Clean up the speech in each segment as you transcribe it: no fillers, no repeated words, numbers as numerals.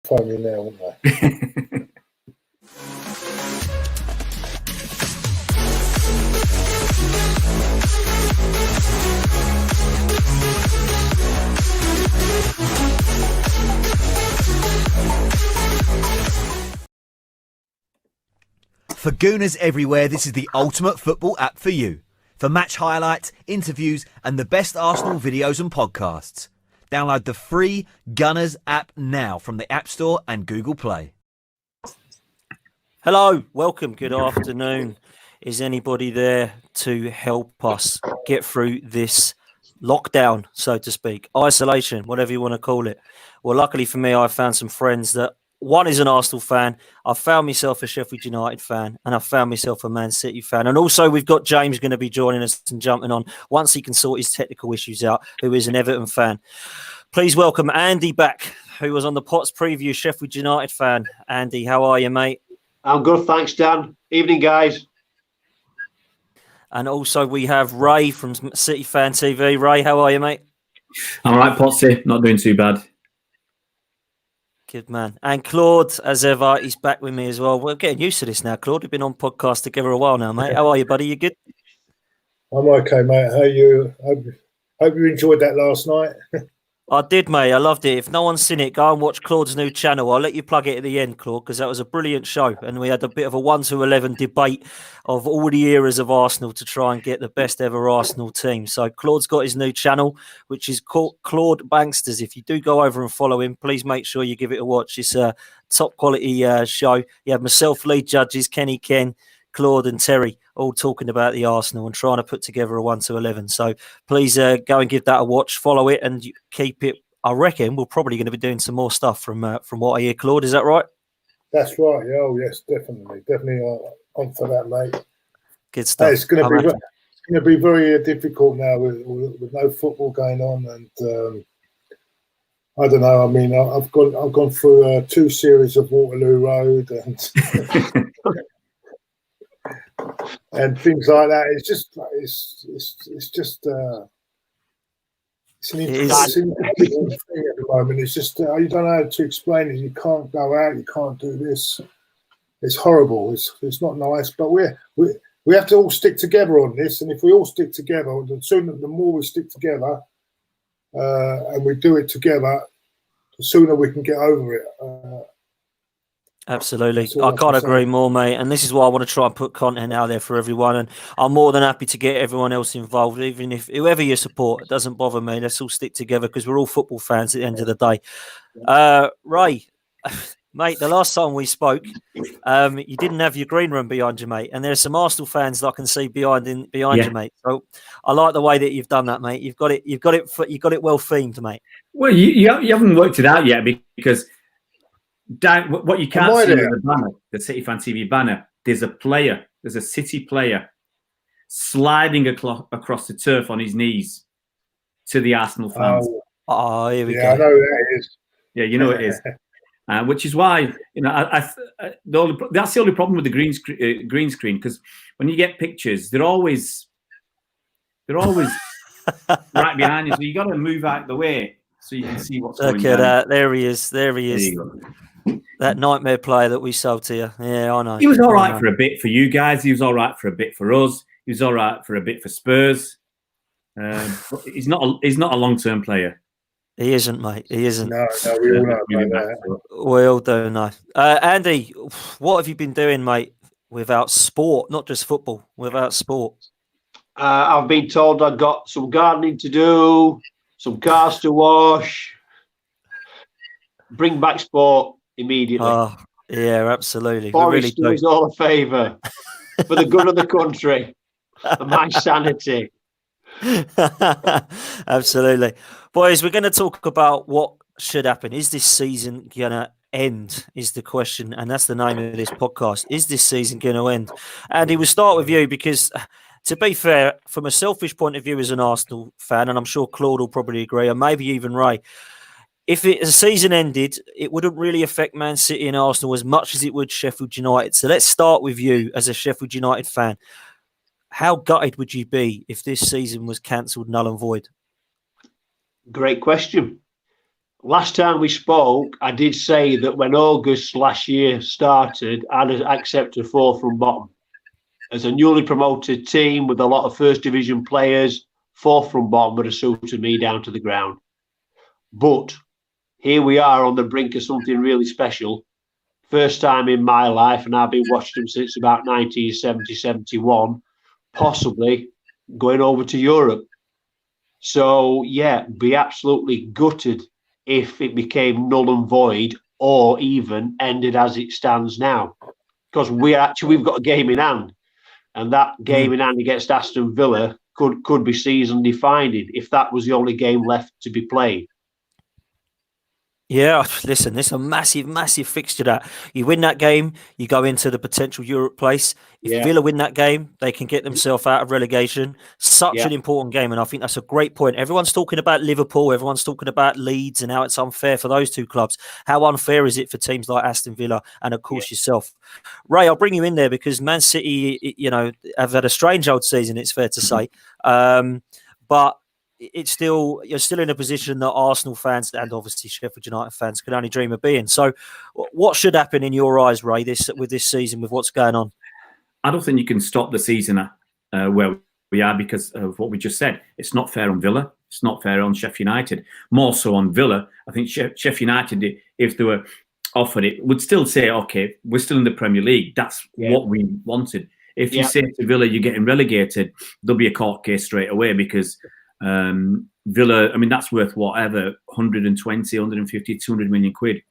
phone me now, wouldn't they? For Gooners everywhere, this is the ultimate football app for you. For match highlights, interviews and the best Arsenal videos and podcasts. Download the free Gunners app now from the App Store and Google Play. Hello, welcome, good afternoon. Is anybody there to help us get through this lockdown, so to speak, isolation, whatever you want to call it? Well, luckily for me, I found some friends that one is an Arsenal fan. I found myself a Sheffield United fan, and I found myself a Man City fan. And also, we've got James going to be joining us and jumping on once he can sort his technical issues out, who is an Everton fan. Please welcome Andy back, who was on the Pots preview, Sheffield United fan. Andy, how are you, mate? I'm good, thanks, Dan. Evening, guys. And also, we have Ray from City Fan TV. Ray, how are you, mate? I'm all right, Potsy. Not doing too bad. Good man. And Claude, as ever, he's back with me as well. We're getting used to this now, Claude. We've been on podcast together a while now, mate. How are you, buddy? You good? I'm okay, mate. How are you? Hope you enjoyed that last night. I did, mate. I loved it. If no one's seen it, go and watch Claude's new channel. I'll let you plug it at the end, Claude, because that was a brilliant show. And we had a bit of a 1 to 11 debate of all the eras of Arsenal to try and get the best ever Arsenal team. So Claude's got his new channel, which is called Claude Banksters. If you do go over and follow him, please make sure you give it a watch. It's a top quality show. You have myself, lead judges, Kenny, Ken, Claude and Terry all talking about the Arsenal and trying to put together a 1 to 11. So please go and give that a watch, follow it and keep it. I reckon we're probably going to be doing some more stuff from what I hear, Claude. Is that right? That's right. Yeah, oh, yes, definitely. Definitely on for that, mate. Good stuff. It's going to be very difficult now with no football going on. And I don't know. I mean, I've gone through 2 series of Waterloo Road and and things like that. It's just it's an incredible thing at the moment. It's just you don't know how to explain it. You can't go out. You can't do this. It's horrible. It's not nice. But we have to all stick together on this. And if we all stick together, the more we stick together, and we do it together, the sooner we can get over it. Absolutely. I can't agree more, mate. And this is why I want to try and put content out there for everyone. And I'm more than happy to get everyone else involved, even if whoever you support, it doesn't bother me. Let's all stick together because we're all football fans at the end of the day. Ray, mate, the last time we spoke, you didn't have your green room behind you, mate. And there's some Arsenal fans that I can see behind you, mate. So I like the way that you've done that, mate. You've got it well themed, mate. Well, you haven't worked it out yet because what you can't see in the banner, the City Fan TV banner, there's a City player sliding across the turf on his knees to the Arsenal fans. Oh, here we go. I know that is. Yeah, you know it is. Which is why that's the only problem with the green screen because when you get pictures, they're always right behind you, so you got to move out the way so you can see what's going on. Look at that! There he is. There you go. That nightmare player that we sold to you. Yeah, I know. He was all right for a bit for you guys. He was all right for a bit for us. He was all right for a bit for Spurs. But he's not a long-term player. He isn't, mate. He isn't. No, we all know that. We all do know. Andy, what have you been doing, mate, without sport? Not just football, without sport. I've been told I've got some gardening to do, some cars to wash. Bring back sport immediately. Oh, yeah, absolutely. Forest really does all a favour for the good of the country and my sanity. Absolutely. Boys, we're going to talk about what should happen. Is this season going to end is the question, and that's the name of this podcast. Is this season going to end? Andy, we'll start with you because, to be fair, from a selfish point of view as an Arsenal fan, and I'm sure Claude will probably agree, and maybe even Ray, if the season ended, it wouldn't really affect Man City and Arsenal as much as it would Sheffield United. So let's start with you as a Sheffield United fan. How gutted would you be if this season was cancelled null and void? Great question. last time we spoke, I did say that when August last year started, I'd accepted fourth from bottom. As a newly promoted team with a lot of first division players, fourth from bottom would have suited me down to the ground. But here we are on the brink of something really special. First time in my life, and I've been watching them since about 1970, 71, possibly going over to Europe. So, yeah, be absolutely gutted if it became null and void or even ended as it stands now. Because we've got a game in hand. And that game in hand against Aston Villa could be season defining if that was the only game left to be played. Yeah, listen, this is a massive, massive fixture. That you win that game, you go into the potential Europe place. If Villa win that game, they can get themselves out of relegation. Such an important game, and I think that's a great point. Everyone's talking about Liverpool, everyone's talking about Leeds, and how it's unfair for those two clubs. How unfair is it for teams like Aston Villa and, of course, yourself? Ray, I'll bring you in there because Man City, have had a strange old season, it's fair to say. But you're still in a position that Arsenal fans and obviously Sheffield United fans can only dream of being. So what should happen in your eyes, Ray, with this season, with what's going on? I don't think you can stop the season where we are because of what we just said. It's not fair on Villa. It's not fair on Sheffield United. More so on Villa. I think Sheffield United, if they were offered it, would still say, okay, we're still in the Premier League. That's what we wanted. If you say to Villa, you're getting relegated, there'll be a court case straight away because Villa, I mean, that's worth whatever, 120, 150, 200 million quid.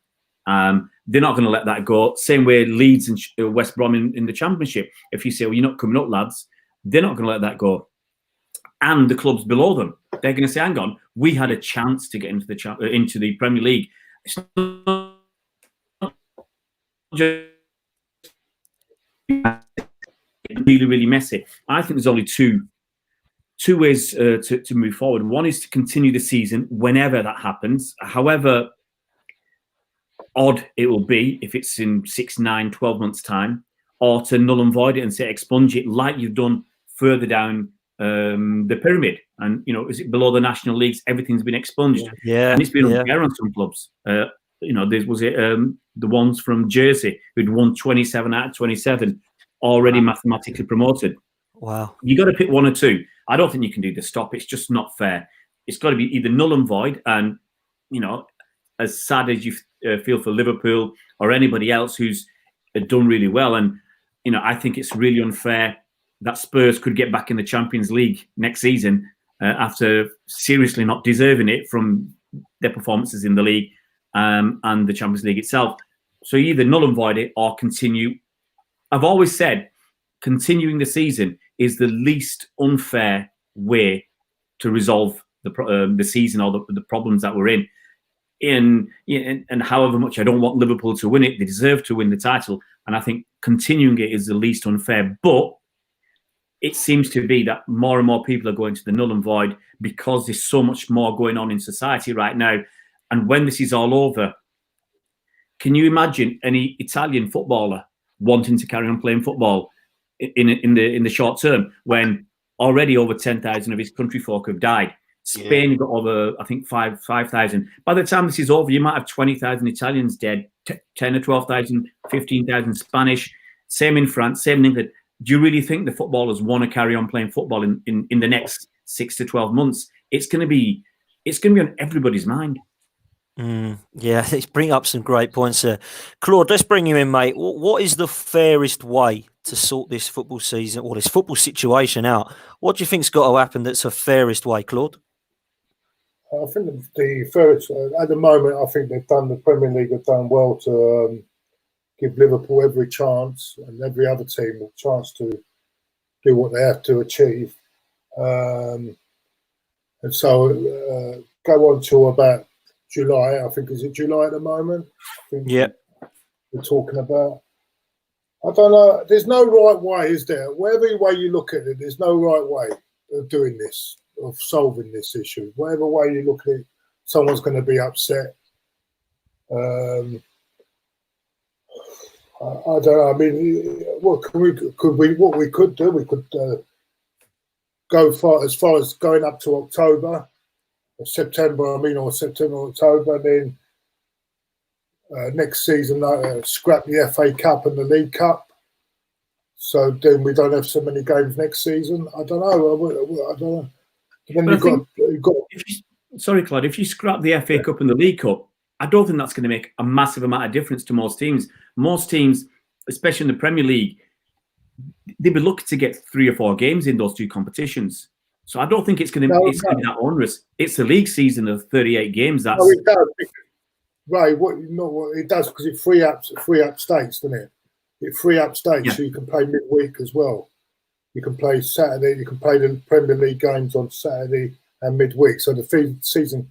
They're not going to let that go. Same way Leeds and West Brom in the Championship. If you say, well, you're not coming up, lads, they're not going to let that go. And the clubs below them, they're going to say, hang on, we had a chance to get into the Premier League. It's not just really, really messy. I think there's only two ways to move forward. One is to continue the season whenever that happens, however odd it will be, if it's in 6, 9, 12 months' time, or to null and void it and say expunge it like you've done further down the pyramid. And, is it below the national leagues? Everything's been expunged. Yeah. And it's been unfair on some clubs. There was the ones from Jersey who'd won 27 out of 27, already mathematically promoted. Wow. You got to pick one or two. I don't think you can do the stop. It's just not fair. It's got to be either null and void. And, as sad as you feel for Liverpool or anybody else who's done really well. And, I think it's really unfair that Spurs could get back in the Champions League next season after seriously not deserving it from their performances in the league and the Champions League itself. So either null and void it or continue. I've always said continuing the season is the least unfair way to resolve the season or the problems that we're in. And however much I don't want Liverpool to win it, they deserve to win the title. And I think continuing it is the least unfair. But it seems to be that more and more people are going to the null and void because there's so much more going on in society right now. And when this is all over, can you imagine any Italian footballer wanting to carry on playing football in the short term when already over 10,000 of his country folk have died? Spain got over, I think, 5,000. By the time this is over, you might have 20,000 Italians dead, 10 or 12,000, 15,000 Spanish. Same in France, same in England. Do you really think the footballers want to carry on playing football in the next 6 to 12 months? It's going to be on everybody's mind. Yeah, let's bring up some great points there. Claude, let's bring you in, mate. What is the fairest way to sort this football season or this football situation out? What do you think's got to happen that's the fairest way, Claude? I think the fairest, at the moment, I think the Premier League have done well to give Liverpool every chance and every other team a chance to do what they have to achieve. And so go on to about July, I think. Is it July at the moment? Yeah. We're talking about. I don't know. There's no right way, is there? Whatever way you look at it, there's no right way of doing this, of solving this issue. Whatever way you look at it, someone's going to be upset. I don't know. I mean, what we could do? We could go as far as going up to October September, or September, October, and then next season scrap the FA Cup and the League Cup. So then we don't have so many games next season. I don't know. I don't know. Then you've got. Sorry, Claude. If you scrap the FA Cup and the League Cup, I don't think that's going to make a massive amount of difference to most teams. Most teams, especially in the Premier League, they'd be looking to get 3 or 4 games in those 2 competitions. So I don't think it's going to be that onerous. It's a league season of 38 games. That's it does. Right, it does because it free up states, doesn't it? It free up states, so you can play midweek as well. You can play Saturday. You can play the Premier League games on Saturday and midweek, so the season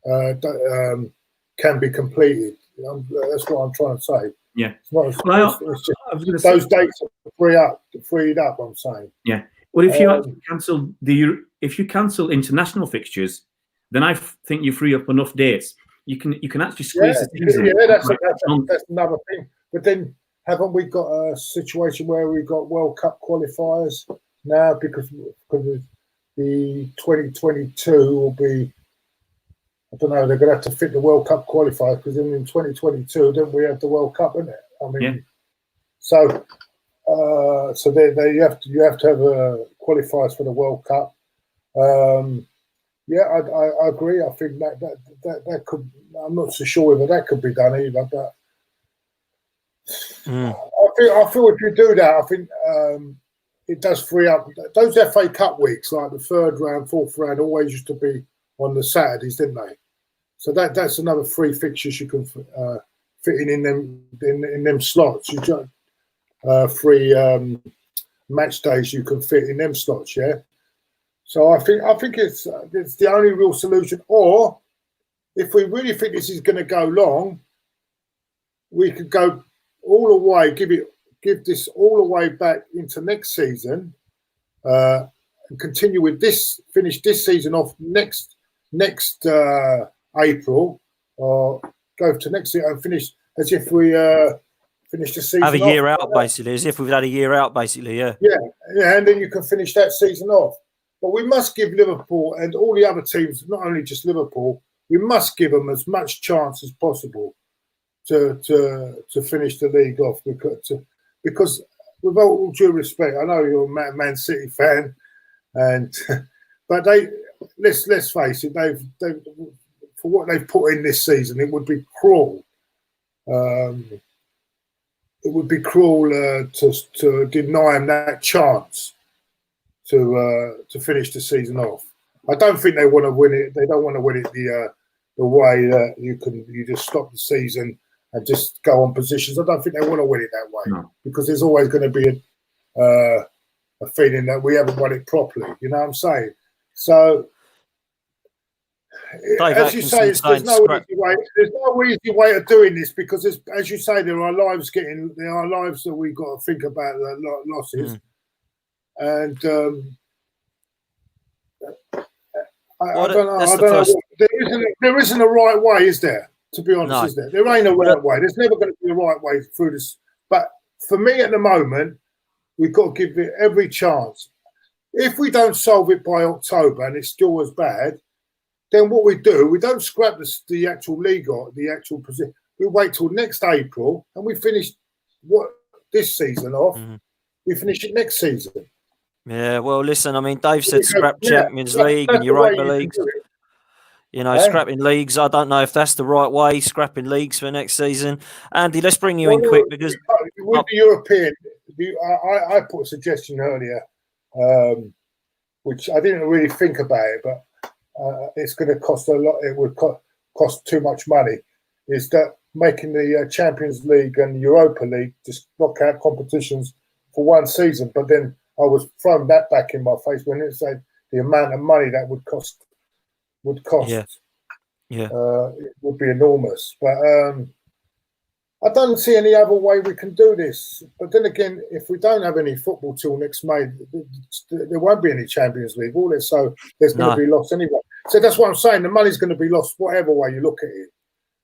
can be completed. That's what I'm trying to say. Yeah, it's just, those dates are freed up. I'm saying. Yeah. Well, if you cancel international fixtures, then I think you free up enough dates. You can actually squeeze the season. Yeah, that's another thing. But then, haven't we got a situation where we got World Cup qualifiers now because of the 2022 will be? I don't know. They're going to have to fit the World Cup qualifiers because in 2022, then we have the World Cup, isn't it? I mean, so you have to have qualifiers for the World Cup. Yeah, I agree. I think that could. I'm not so sure whether that could be done either, but I feel if you do that, I think it does free up those FA Cup weeks, like the 3rd round, 4th round, always used to be on the Saturdays, didn't they? So that's another 3 fixtures you can fit in them slots. You just 3 match days you can fit in them slots, yeah. So I think it's the only real solution. Or if we really think this is going to go long, we could go all the way, give this all the way back into next season, and continue with this. Finish this season off next April, or go to next year and finish as if we finish the season. Have a year out, basically, as if we've had a year out, basically. Yeah, and then you can finish that season off. But we must give Liverpool and all the other teams, not only just Liverpool, we must give them as much chance as possible to finish the league off. Because with all due respect, I know you're a Man City fan, but let's face it, they've for what they've put in this season, it would be cruel. It would be cruel to deny them that chance to finish the season off. I don't think they want to win it. They don't want to win it the way that you just stop the season and just go on positions. I don't think they want to win it that way because there's always going to be a feeling that we haven't won it properly. You know what I'm saying? So, as you say, there's no easy way of doing this because, as you say, there are lives that we've got to think about losses. And I don't know. There isn't a right way, is there? To be honest, is there? There ain't a right way. There's never going to be a right way through this. But for me, at the moment, we've got to give it every chance. If we don't solve it by October and it's still as bad, then what we don't scrap the actual league or the actual position. We wait till next April and we finish this season off. We finish it next season. Yeah, well, listen, I mean, Dave said scrap Champions League and Europa Leagues. Scrapping leagues. I don't know if that's the right way, scrapping leagues for next season. Andy, let's bring you in quick because... With the European, I put a suggestion earlier, which I didn't really think about it, but it's going to cost a lot. It would cost too much money. Is that making the Champions League and Europa League just knockout competitions for one season? But then I was throwing that back in my face when it said the amount of money that would cost. Yeah. It would be enormous. But I don't see any other way we can do this. But then again, if we don't have any football till next May, there won't be any Champions League, will there? So there's going to be lost anyway. So that's what I'm saying. The money's going to be lost whatever way you look at it.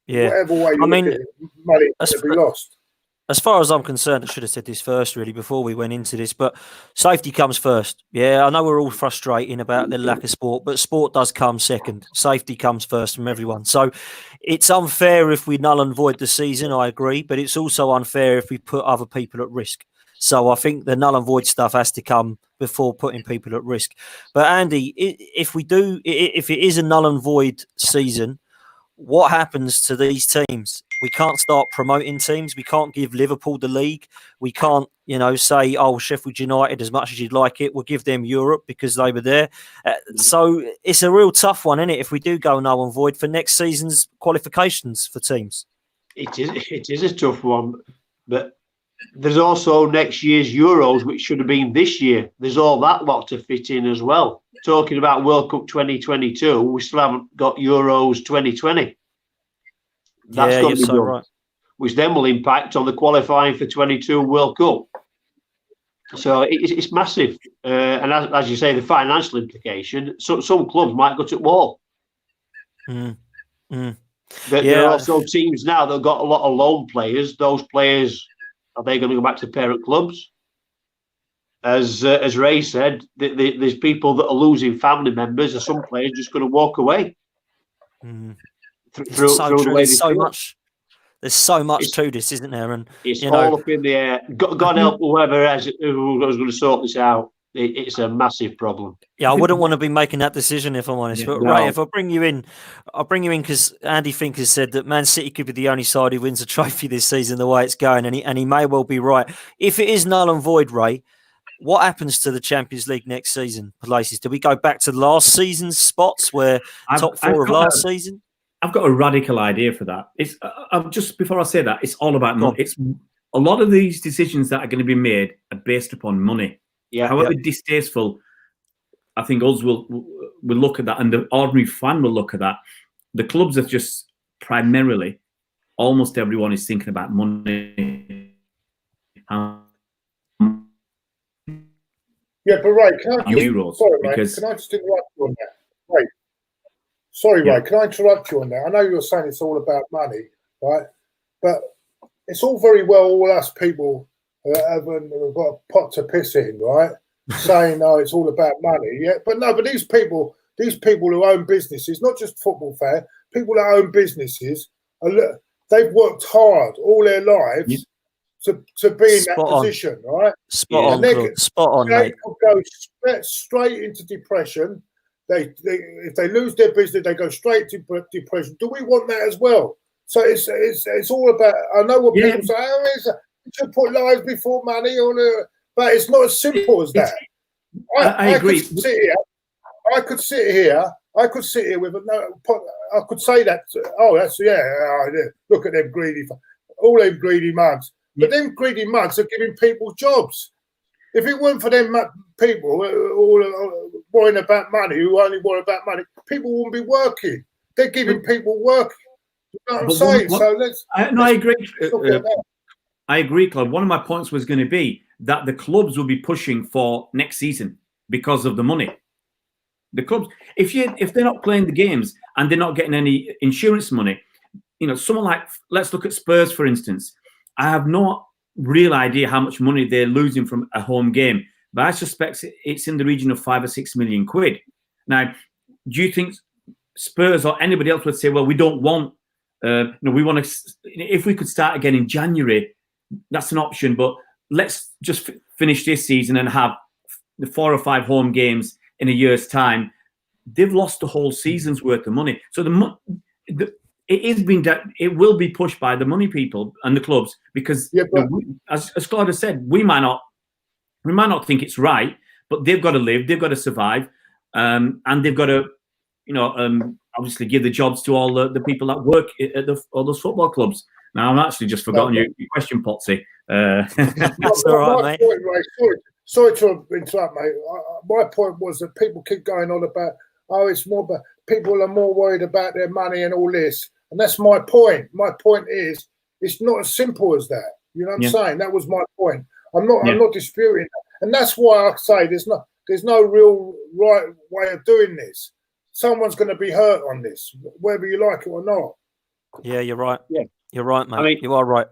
Yeah. Whatever way you look at it, money's going to be lost. as far as I'm concerned, I should have said this first, really, before we went into this, but safety comes first. Yeah, I know we're all frustrating about the lack of sport, but sport does come second. Safety comes first from everyone. So it's unfair if we null and void the season, I agree, but it's also unfair if we put other people at risk. So I think the null and void stuff has to come before putting people at risk. But Andy, if it is a null and void season, what happens to these teams? We can't start promoting teams. We can't give Liverpool the league. We can't, say, oh, Sheffield United, as much as you'd like it, we'll give them Europe because they were there. So it's a real tough one, isn't it, if we do go null and void for next season's qualifications for teams? It is a tough one, but there's also next year's Euros, which should have been this year. There's all that lot to fit in as well. Talking about World Cup 2022, we still haven't got Euros 2020. That's got to be done, right. Which then will impact on the qualifying for 22 World Cup. So it's massive. And as you say, the financial implication, some clubs might go to wall. There are also teams now that have got a lot of loan players. Those players, are they going to go back to parent clubs? As Ray said, there's people that are losing family members, and some players just going to walk away. There's so much to this, isn't there? And it's all up in the air. God help whoever was going to sort this out. It's a massive problem. Yeah, I wouldn't want to be making that decision if I'm honest. But Ray, if I bring you in, I'll bring you in because Andy Fink has said that Man City could be the only side who wins a trophy this season the way it's going, and he may well be right. If it is null and void, Ray, what happens to the Champions League next season places? Do we go back to last season's spots where top four of last season? I've got a radical idea for that. It's just before I say that, it's all about money. It's a lot of these decisions that are going to be made are based upon money. Yeah. However distasteful, I think us will look at that, and the ordinary fan will look at that. The clubs are just primarily, almost everyone is thinking about money. Yeah, but Ray, can I just interrupt you on that? Ray, sorry, Ray, can I interrupt you on that? I know you're saying it's all about money, right? But it's all very well, all us people who haven't got a pot to piss in, right? Saying, no, it's all about money. Yeah, but these people who own businesses, not just football fans, people that own businesses, they've worked hard all their lives to be in that position, right? Spot on, they mate. could go straight into depression. If they lose their business, they go straight to depression. Do we want that as well? So it's all about. I know what people say. You should put lives before money, but it's not as simple as that. I agree. I could sit here with I could say that. Look at them all them greedy mugs. But them greedy mugs are giving people jobs. If it weren't for them people all worrying about money, who only worry about money, people wouldn't be working. They're giving people work. You know what I'm saying? I agree. I agree, Claude. One of my points was going to be that the clubs will be pushing for next season because of the money. The clubs, if they're not playing the games and they're not getting any insurance money, someone like, let's look at Spurs, for instance. I have no real idea how much money they're losing from a home game, but I suspect it's in the region of £5 or £6 million. Now, do you think Spurs or anybody else would say, well, we don't want, we want to, if we could start again in January, that's an option, but let's just finish this season and have the 4 or 5 home games in a year's time. They've lost the whole season's worth of money. So it will be pushed by the money people and the clubs because, as Claude has said, we might not think it's right, but they've got to live, they've got to survive, and they've got to, obviously give the jobs to all the people that work at all those football clubs. Now, I'm actually just forgotten your question, Potsy. That's all right, mate. Sorry to interrupt, mate. My point was that people keep going on about, it's more about people are more worried about their money and all this. And that's my point. My point is, it's not as simple as that. You know what I'm saying? That was my point. I'm not disputing that. And that's why I say there's no real right way of doing this. Someone's going to be hurt on this, whether you like it or not. Yeah, you're right. Yeah. You're right, mate. You are right.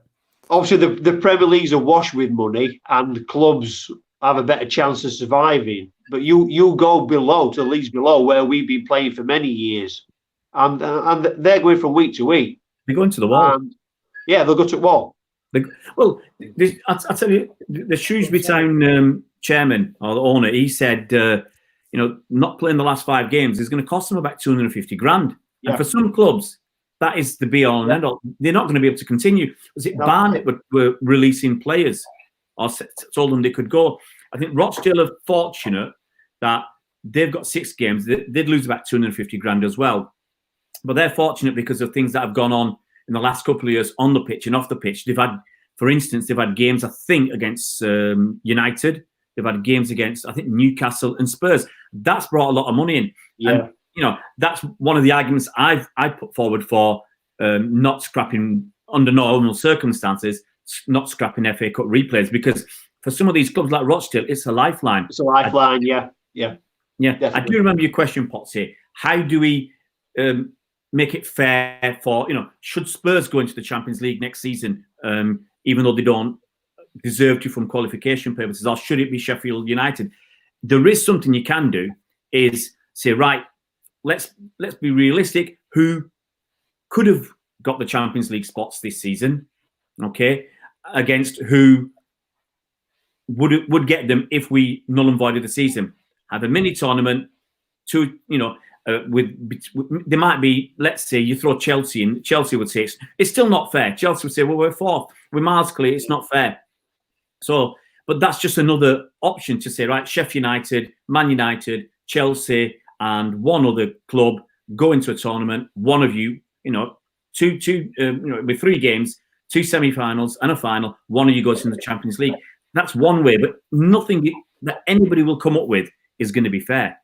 obviously the Premier League's awash with money, and clubs have a better chance of surviving. But you go below to the leagues below where we've been playing for many years, and they're going from week to week. They're going to the wall. Yeah, they'll go to the wall. Well, I'll tell you, the Shrewsbury Town chairman or the owner, he said, not playing the last 5 games is going to cost them about 250 grand. Yeah. And for some clubs, that is the be all and end all. They're not going to be able to continue. Was it Barnet were releasing players or told them they could go? I think Rochdale are fortunate that they've got 6 games. They'd lose about 250 grand as well. But they're fortunate because of things that have gone on in the last couple of years on the pitch and off the pitch. They've had, for instance, games, I think, against United. They've had games against, I think, Newcastle and Spurs. That's brought a lot of money in. Yeah. And, that's one of the arguments I put forward for not scrapping, under normal circumstances, not scrapping FA Cup replays, because for some of these clubs like Rochdale, it's a lifeline. It's a lifeline, yeah. Definitely. I do remember your question, Potsy. How do we make it fair for, should Spurs go into the Champions League next season, even though they don't deserve to from qualification purposes, or should it be Sheffield United? There is something you can do, is say, right, let's be realistic. Who could have got the Champions League spots this season, okay, against who would get them if we null and voided the season? Have a mini tournament to, there might be, let's say you throw Chelsea in. Chelsea would say it's still not fair. Chelsea would say, well, we're 4th. We're miles clear. It's not fair. So, but that's just another option to say, right, Sheffield United, Man United, Chelsea, and one other club go into a tournament. One of you, with 3 games, 2 semi-finals and a final. One of you goes into the Champions League. That's one way, but nothing that anybody will come up with is going to be fair.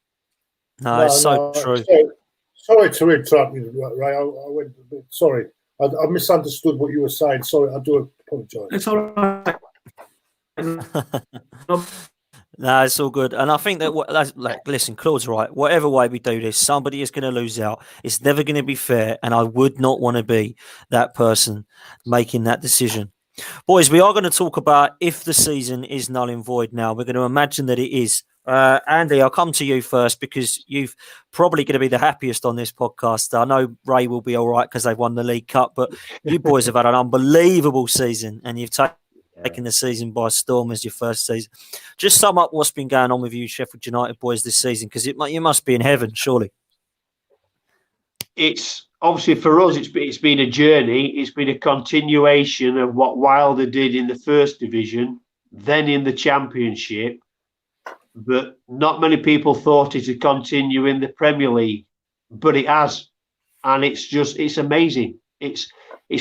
No, it's so true. Sorry to interrupt you, Ray. I went a bit, sorry. I misunderstood what you were saying. Sorry, I do apologise. It's all right. No, it's all good. And I think that, listen, Claude's right. Whatever way we do this, somebody is going to lose out. It's never going to be fair. And I would not want to be that person making that decision. Boys, we are going to talk about if the season is null and void now. We're going to imagine that it is. Andy, I'll come to you first because you've probably going to be the happiest on this podcast. I know Ray will be all right because they've won the League Cup, but you boys have had an unbelievable season and you've taking the season by storm as your first season. Just sum up what's been going on with you Sheffield United boys this season, because you must be in heaven, surely. It's obviously for us, it's been a journey. It's been a continuation of what Wilder did in the first division, then in the Championship. But not many people thought it would continue in the Premier League, but it has. And it's amazing. It's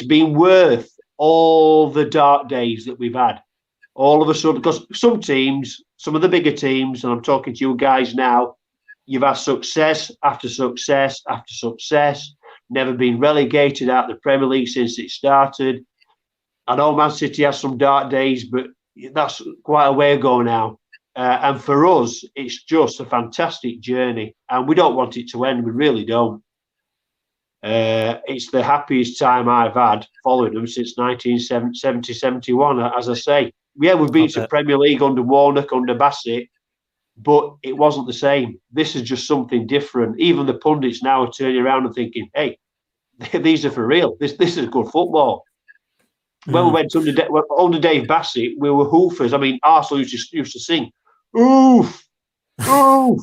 been worth all the dark days that we've had. All of a sudden, because some teams, some of the bigger teams, and I'm talking to you guys now, you've had success after success after success, never been relegated out of the Premier League since it started. I know Man City has some dark days, but that's quite a way ago now. And for us, it's just a fantastic journey, and we don't want it to end. We really don't. It's the happiest time I've had following them since 1970-71, as I say. Yeah, we've been to Premier League under Warnock, under Bassett, but it wasn't the same. This is just something different. Even the pundits now are turning around and thinking, hey, these are for real. This is good football. When we went under Dave Bassett, we were hoofers. I mean, Arsenal used to sing, oof, oof.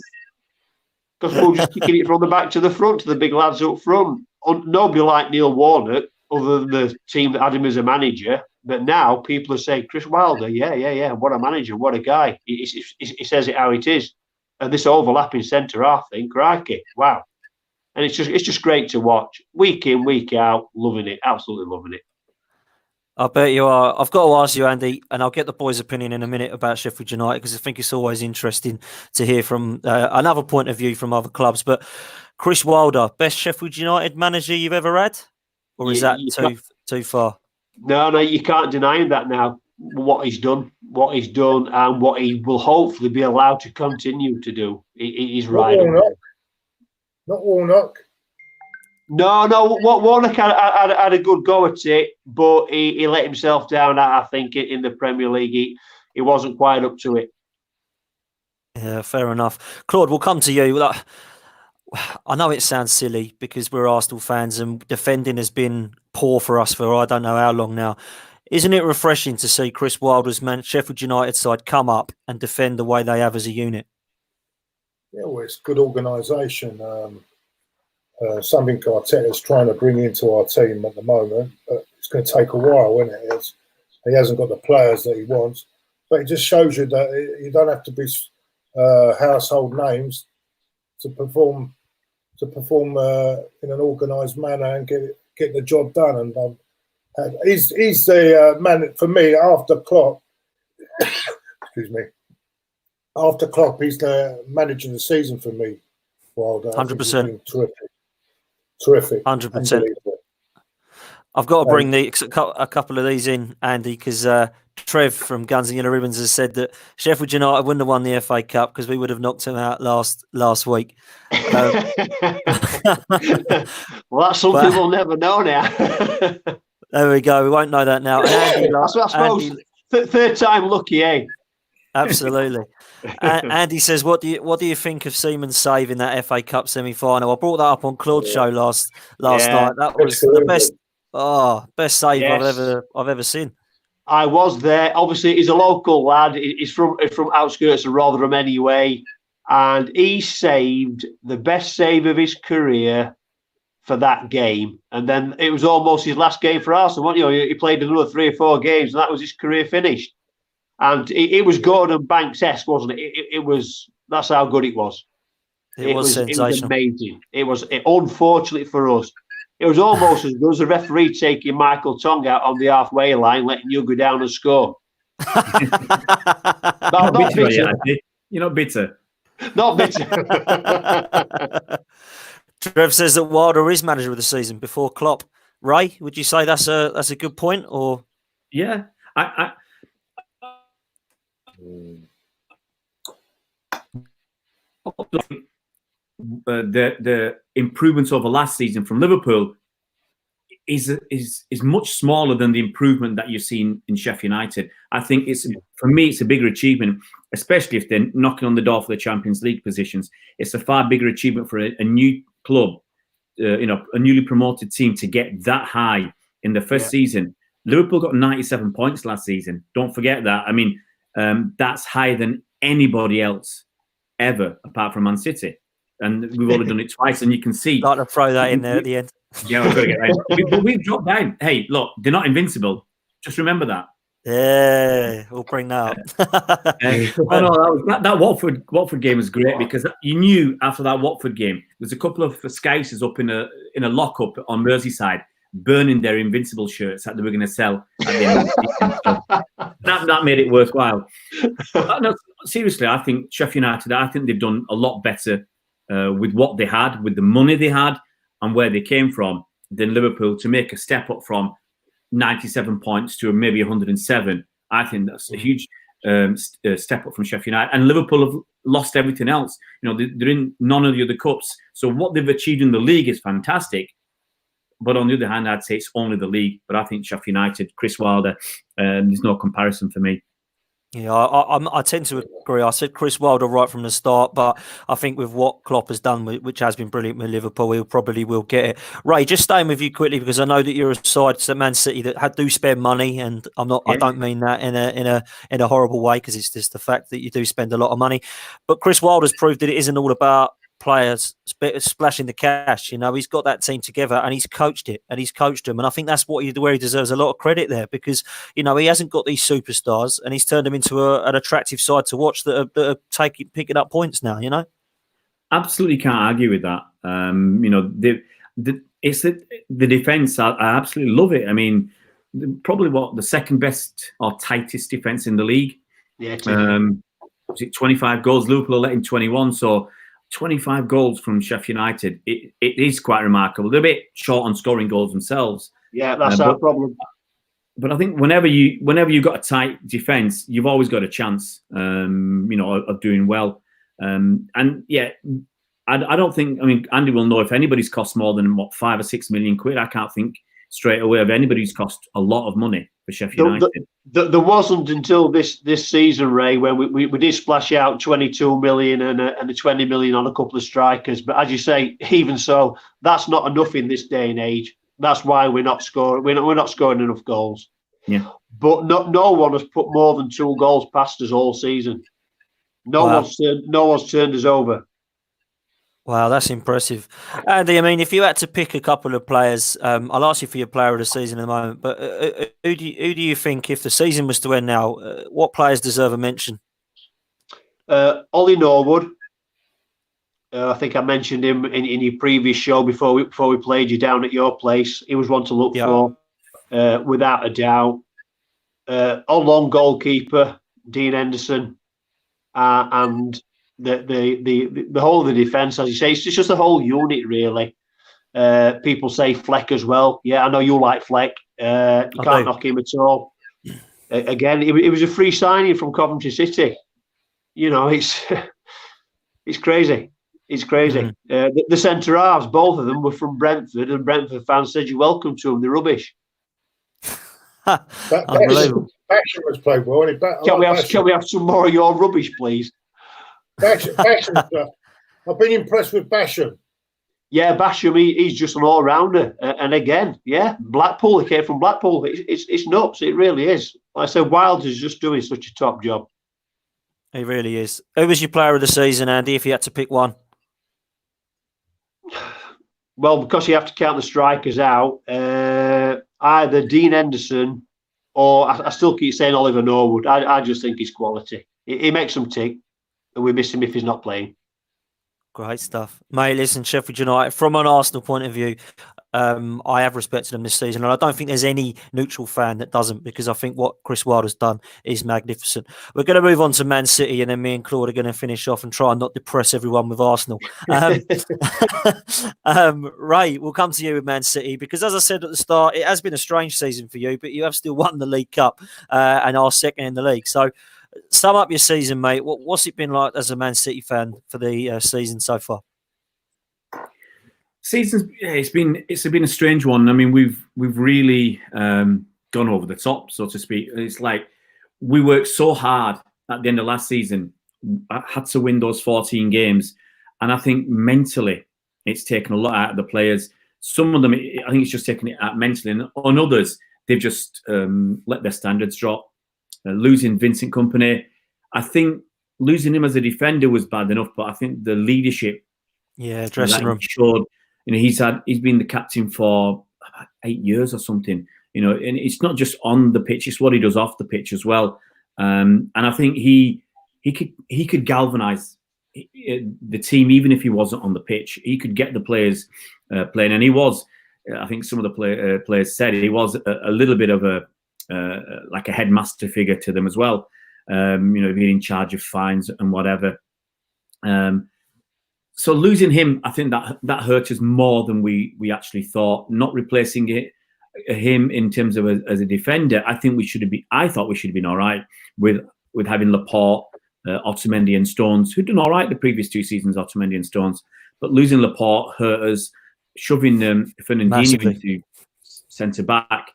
Because we were just kicking it from the back to the front, to the big lads up front. Nobody like Neil Warnock, other than the team that had him as a manager. But now people are saying, Chris Wilder, yeah, what a manager, what a guy. He says it how it is. And this overlapping centre-half thing, crikey, wow. And it's just great to watch. Week in, week out, loving it, absolutely loving it. I bet you are. I've got to ask you, Andy, and I'll get the boys' opinion in a minute about Sheffield United, because I think it's always interesting to hear from another point of view from other clubs. But Chris Wilder, best Sheffield United manager you've ever had? Or is that too far? No, you can't deny him that now. What he's done, and what he will hopefully be allowed to continue to do. He's right. Not Warnock. No. Warnock had a good go at it, but he let himself down. I think in the Premier League, he wasn't quite up to it. Yeah, fair enough. Claude, we'll come to you. I know it sounds silly because we're Arsenal fans and defending has been poor for us for I don't know how long now. Isn't it refreshing to see Chris Wilder's Sheffield United side come up and defend the way they have as a unit? Yeah, well, it's good organisation. Something Arteta's trying to bring into our team at the moment, but it's going to take a while, isn't it? He hasn't got the players that he wants, but it just shows you that you don't have to be household names to perform in an organised manner and get the job done. And he's the man for me after Klopp. Excuse me. After Klopp, he's the manager of the season for me. Wilder, 100%. Terrific. 100%. I've got to bring a couple of these in, Andy, because Trev from Guns and Yellow Ribbons has said that Sheffield United wouldn't have won the FA Cup because we would have knocked them out last week. Well, that's something we'll never know now. There we go. We won't know that now. Andy, I suppose third time lucky, eh? Absolutely. Andy says, "What do you think of Seaman's save in that FA Cup semi-final?" I brought that up on Claude's show last night. That was the best save I've ever seen. I was there. Obviously, he's a local lad. He's from outskirts of Rotherham anyway, and he saved the best save of his career for that game. And then it was almost his last game for Arsenal. He played another 3 or 4 games, and that was his career finished. And it was Gordon Banks-esque, wasn't it? It was. That's how good it was. It was sensational. It was amazing. It was unfortunately for us. It was almost as good as the referee taking Michael Tong out on the halfway line, letting you go down and score. Not bitter. You're not bitter. Not bitter. Trev says that Wilder is manager of the season before Klopp. Ray, would you say that's a good point? Or yeah, the improvements over last season from Liverpool is much smaller than the improvement that you've seen in Sheffield United. I think for me it's a bigger achievement, especially if they're knocking on the door for the Champions League positions. It's a far bigger achievement for a new club, a newly promoted team to get that high in the first season. Liverpool got 97 points last season. Don't forget that. I mean, that's higher than anybody else ever, apart from Man City. And we've only done it twice, and you can see. Got to throw that in there at the end. Yeah, we've got to get right. But we've dropped down. Hey, look, they're not invincible. Just remember that. Yeah, we'll bring that up. That Watford game was great because you knew after that Watford game, there's a couple of Scousers up in a lockup on Merseyside burning their invincible shirts that they were going to sell at the end of the season. That made it worthwhile. No, seriously, I think Sheffield United, I think they've done a lot better with what they had, with the money they had, and where they came from, than Liverpool to make a step up from 97 points to maybe 107. I think that's a huge step up from Sheffield United. And Liverpool have lost everything else. They're in none of the other cups. So what they've achieved in the league is fantastic. But on the other hand, I'd say it's only the league. But I think Sheffield United, Chris Wilder, there's no comparison for me. Yeah, I tend to agree. I said Chris Wilder right from the start, but I think with what Klopp has done, which has been brilliant with Liverpool, he probably will get it. Ray, just staying with you quickly because I know that you're a side to Man City that do spend money, and I don't mean that in a horrible way because it's just the fact that you do spend a lot of money. But Chris Wilder's proved that it isn't all about players splashing the cash. He's got that team together and he's coached it and he's coached them, and I think that's where he deserves a lot of credit there because he hasn't got these superstars and he's turned them into an attractive side to watch that are picking up points now. Absolutely can't argue with that. It's the defense. I absolutely love it. I mean, probably the second best or tightest defense in the league. Yeah. Was it 25 goals? Liverpool are letting 21, so 25 goals from Sheffield United. It is quite remarkable. They're a bit short on scoring goals themselves. Yeah, that's our problem. But I think whenever you've got a tight defence, you've always got a chance, of doing well. And yeah, I don't think. I mean, Andy will know if anybody's cost more than what, 5 or 6 million quid. I can't think straight away of anybody's cost a lot of money for Sheffield United. There wasn't until this season, Ray, when we did splash out 22 million and a 20 million on a couple of strikers. But as you say, even so, that's not enough in this day and age. That's why we're not scoring. We're not scoring enough goals. Yeah. But no one has put more than 2 goals past us all season. No one's turned us over. Wow, that's impressive. Andy, I mean, if you had to pick a couple of players, I'll ask you for your player of the season in a moment, but who do you think, if the season was to end now, what players deserve a mention? Ollie Norwood. I think I mentioned him in your previous show before we played you down at your place. He was one to look for, without a doubt. Our long goalkeeper, Dean Henderson, and the whole of the defence, as you say, it's just the whole unit, really. People say Fleck as well. Yeah, I know you like Fleck. You can't knock him at all. Again, it was a free signing from Coventry City. You know, it's crazy. It's crazy. The centre halves, both of them were from Brentford, and Brentford fans said you're welcome to them. They're rubbish. Unbelievable. Basham has played well. Can we have some more of your rubbish, please? Basham, I've been impressed with Basham. Yeah, Basham, he's just an all-rounder. And again, Blackpool, he came from Blackpool. It's nuts, it really is. Like I said, Wilder's just doing such a top job. He really is. Who was your player of the season, Andy, if you had to pick one? Well, because you have to count the strikers out, either Dean Henderson or I still keep saying Oliver Norwood. I just think he's quality. He makes them tick, and we miss him if he's not playing. Great stuff. Mate, listen, Sheffield United, from an Arsenal point of view, I have respected them this season, and I don't think there's any neutral fan that doesn't, because I think what Chris Wilder's done is magnificent. We're going to move on to Man City, and then me and Claude are going to finish off and try and not depress everyone with Arsenal. Ray, we'll come to you with Man City, because as I said at the start, it has been a strange season for you, but you have still won the League Cup and are second in the league. So sum up your season, mate. What's it been like as a Man City fan for the season so far? It's been a strange one. I mean, we've really gone over the top, so to speak. It's like we worked so hard at the end of last season. I had to win those 14 games, and I think mentally it's taken a lot out of the players. Some of them, I think it's just taken it out mentally, and on others, they've just let their standards drop. Losing Vincent Kompany, I think losing him as a defender was bad enough, but I think the leadership, dressing room, showed. You know, he's been the captain for about 8 years or something. You know, and it's not just on the pitch; it's what he does off the pitch as well. And I think he could galvanise the team, even if he wasn't on the pitch. He could get the players playing, and he was. I think some of the players said he was a little bit of a like a headmaster figure to them as well. You know, being in charge of fines and whatever. So losing him, I think that hurt us more than we actually thought. Not replacing him in terms of as a defender, I thought we should have been all right with having Laporte, Otamendi and Stones, who'd done all right the previous 2 seasons, Otamendi and Stones. But losing Laporte hurt us. Shoving Fernandinho into centre back,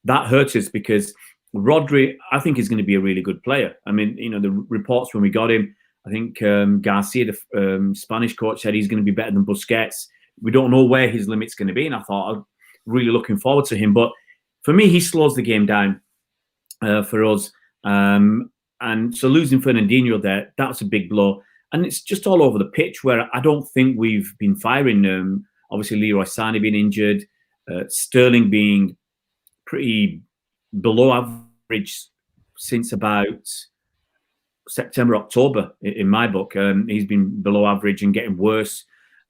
that hurt us, because Rodri, I think, is going to be a really good player. I mean, you know, the reports when we got him, I think Garcia, the Spanish coach, said he's going to be better than Busquets. We don't know where his limit's going to be, and I thought I'm really looking forward to him. But for me, he slows the game down for us. And so losing Fernandinho there, that was a big blow. And it's just all over the pitch, where I don't think we've been firing. Obviously, Leroy Sané being injured, Sterling being pretty below average since about September, October, in my book. He's been below average and getting worse.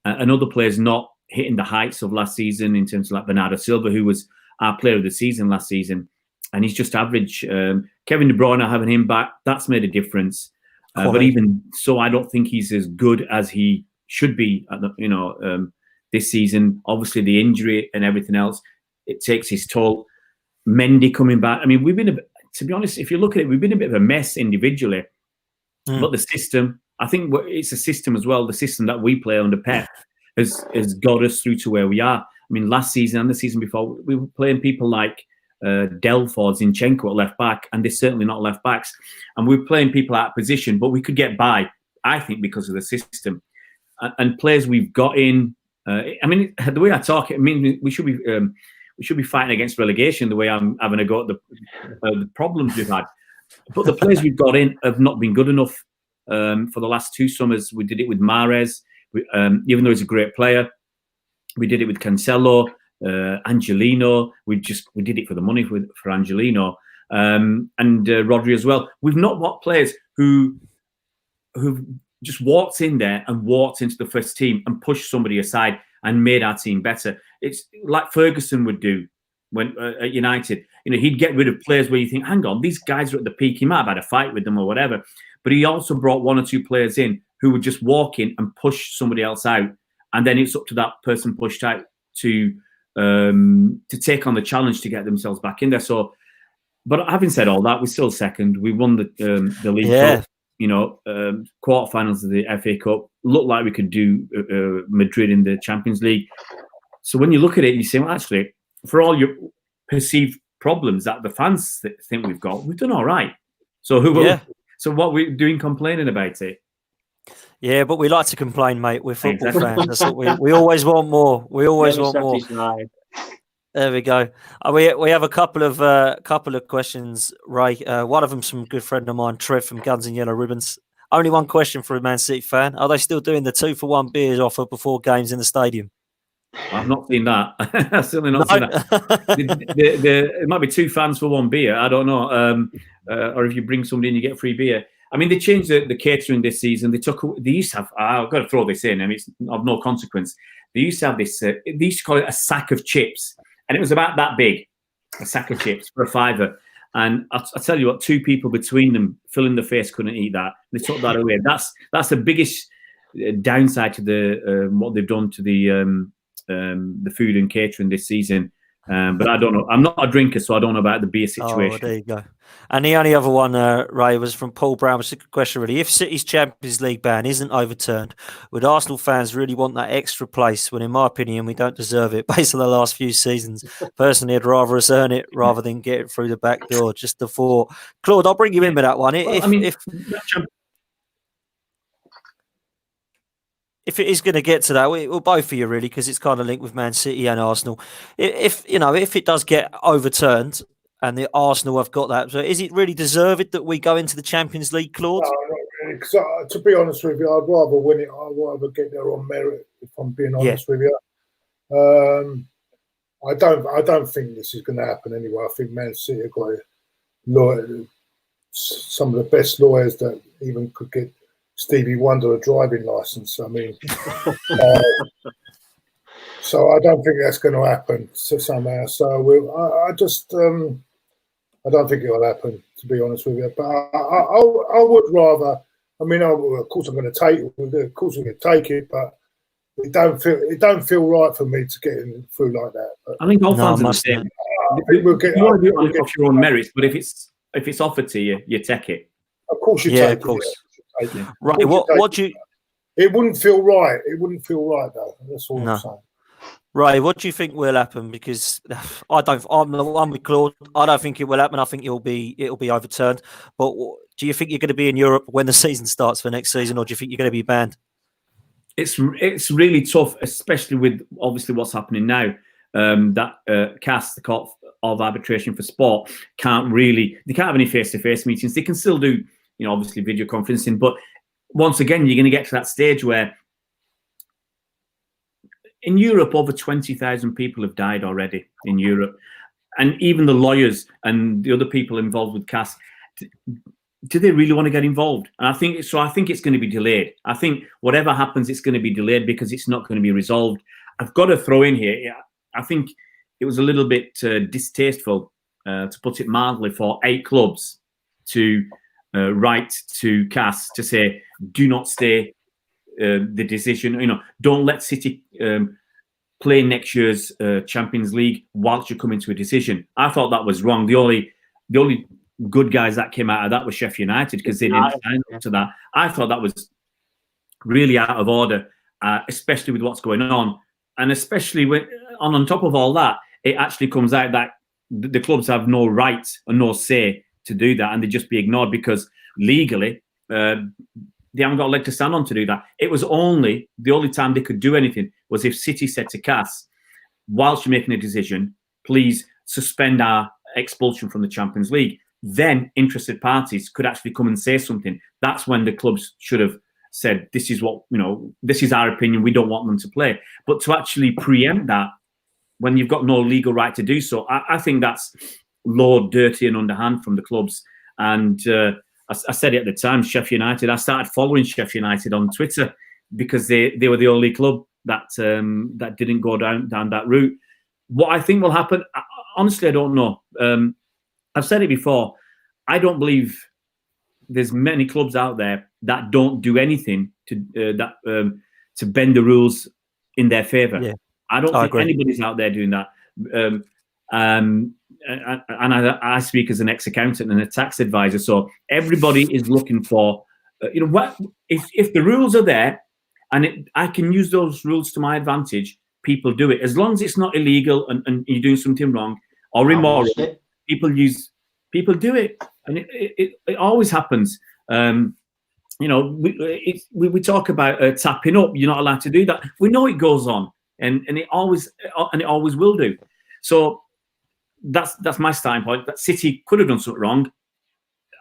And other players not hitting the heights of last season, in terms of like Bernardo Silva, who was our player of the season last season. And he's just average. Kevin De Bruyne, having him back, that's made a difference. But even so, I don't think he's as good as he should be at this season. Obviously, the injury and everything else, it takes its toll. Mendy coming back. I mean, we've been, to be honest, if you look at it, we've been a bit of a mess individually. But the system, I think it's a system as well. The system that we play under Pep has got us through to where we are. I mean, last season and the season before, we were playing people like Delford, Zinchenko at left back, and they're certainly not left backs. And we were playing people out of position, but we could get by, I think, because of the system. And players we've got in. I mean, the way I talk, I mean, we should be fighting against relegation. The way I'm having a go at the problems we've had, but the players we've got in have not been good enough. For the last 2 summers, we did it with Mahrez, even though he's a great player. We did it with Cancelo, Angelino. We did it for the money for Angelino, and Rodri as well. We've not got players who've just walked in there and walked into the first team and pushed somebody aside and made our team better. It's like Ferguson would do when at United. You know, he'd get rid of players where you think, hang on, these guys are at the peak. He might have had a fight with them or whatever, but he also brought 1 or 2 players in who would just walk in and push somebody else out, and then it's up to that person pushed out to take on the challenge to get themselves back in there. So, but having said all that, we're still second. We won the league cup. You know, quarterfinals of the FA Cup. Looked like we could do Madrid in the Champions League. So when you look at it, you say, well, actually, for all your perceived problems that the fans think we've got, we've done all right. So so what we're doing complaining about it? Yeah, but we like to complain, mate. We're football fans. That's what we always want more. We always want more. There we go. We have a couple of questions, Ray. One of them's from a good friend of mine, Trev from Guns and Yellow Ribbons. Only one question for a Man City fan: are they still doing the 2-for-1 beers offer before games in the stadium? I've not seen that. I've certainly not seen that. It might be 2 fans for 1 beer. I don't know. Or if you bring somebody in, you get free beer. I mean, they changed the catering this season. They used to have. I've got to throw this in. I mean, it's of no consequence. They used to have this. They used to call it a sack of chips, and it was about that big, a sack of chips for £5. And I tell you what, 2 people between them, filling the face, couldn't eat that. They took that away. That's the biggest downside to the what they've done to the food and catering this season. But I don't know. I'm not a drinker, so I don't know about the beer situation. Oh, there you go. And the only other one, Ray, was from Paul Brown. It's a good question, really. If City's Champions League ban isn't overturned, would Arsenal fans really want that extra place when, in my opinion, we don't deserve it based on the last few seasons? Personally, I'd rather us earn it rather than get it through the back door. Just the thought. Claude, I'll bring you in with that one. If it is going to get to that, well, both of you really, because it's kind of linked with Man City and Arsenal. If it does get overturned and the Arsenal have got that, so is it really deserved that we go into the Champions League, Claude? No, not really. Because to be honest with you, I'd rather win it. I'd rather get there on merit. If I'm being honest with you, I don't think this is going to happen anyway. I think Man City have got some of the best lawyers that even could get Stevie Wonder a driving license. I mean, so I don't think that's going to happen somehow. So I don't think it will happen, to be honest with you. But I would rather. I mean, of course I'm going to take it. Of course I'm going to take it, but it don't feel right for me to get through like that. But I think all fans are the same. You want to do it off your own merits, but if it's offered to you, you take it. Of course you take it. Of course. Yeah. Right. What do you? It wouldn't feel right. It wouldn't feel right though. That's all I'm saying. Ray, what do you think will happen? Because I'm the one with Claude. I don't think it will happen. I think it'll be overturned. But do you think you're going to be in Europe when the season starts for next season, or do you think you're going to be banned? It's really tough, especially with obviously what's happening now. That CAS, the Court of Arbitration for Sport, they can't have any face-to-face meetings. They can still do, obviously video conferencing. But once again, you're going to get to that stage where in Europe, over 20,000 people have died already in Europe. And even the lawyers and the other people involved with CAS, do they really want to get involved? And I think it's going to be delayed. I think whatever happens, it's going to be delayed because it's not going to be resolved. I've got to throw in here, I think it was a little bit distasteful, to put it mildly, for 8 clubs to write to CAS to say, do not stay the decision. Don't let City play next year's Champions League whilst you're coming to a decision. I thought that was wrong. The only good guys that came out of that was Sheffield United because they didn't sign up to that. I thought that was really out of order, especially with what's going on. And especially when, on top of all that, it actually comes out that the clubs have no right and no say to do that, and they just be ignored because legally they haven't got a leg to stand on to do that. It was the only time they could do anything was if City said to CAS, whilst you're making a decision, please suspend our expulsion from the Champions League. Then interested parties could actually come and say something. That's when the clubs should have said, this is what, this is our opinion, we don't want them to play. But to actually preempt that when you've got no legal right to do so, I think that's low, dirty and underhand from the clubs. And I said it at the time, Sheffield United, I started following Sheffield United on Twitter because they were the only club that didn't go down that route. What I think will happen, honestly, I don't know. I've said it before. I don't believe there's many clubs out there that don't do anything to bend the rules in their favour. Yeah, I don't think anybody's out there doing that. And I speak as an ex-accountant and a tax advisor, so everybody is looking for, what if the rules are there, and I can use those rules to my advantage. People do it as long as it's not illegal and you're doing something wrong or immoral. People do it, and it always happens. We talk about tapping up. You're not allowed to do that. We know it goes on, and it always will do. So that's my standpoint. That City could have done something wrong.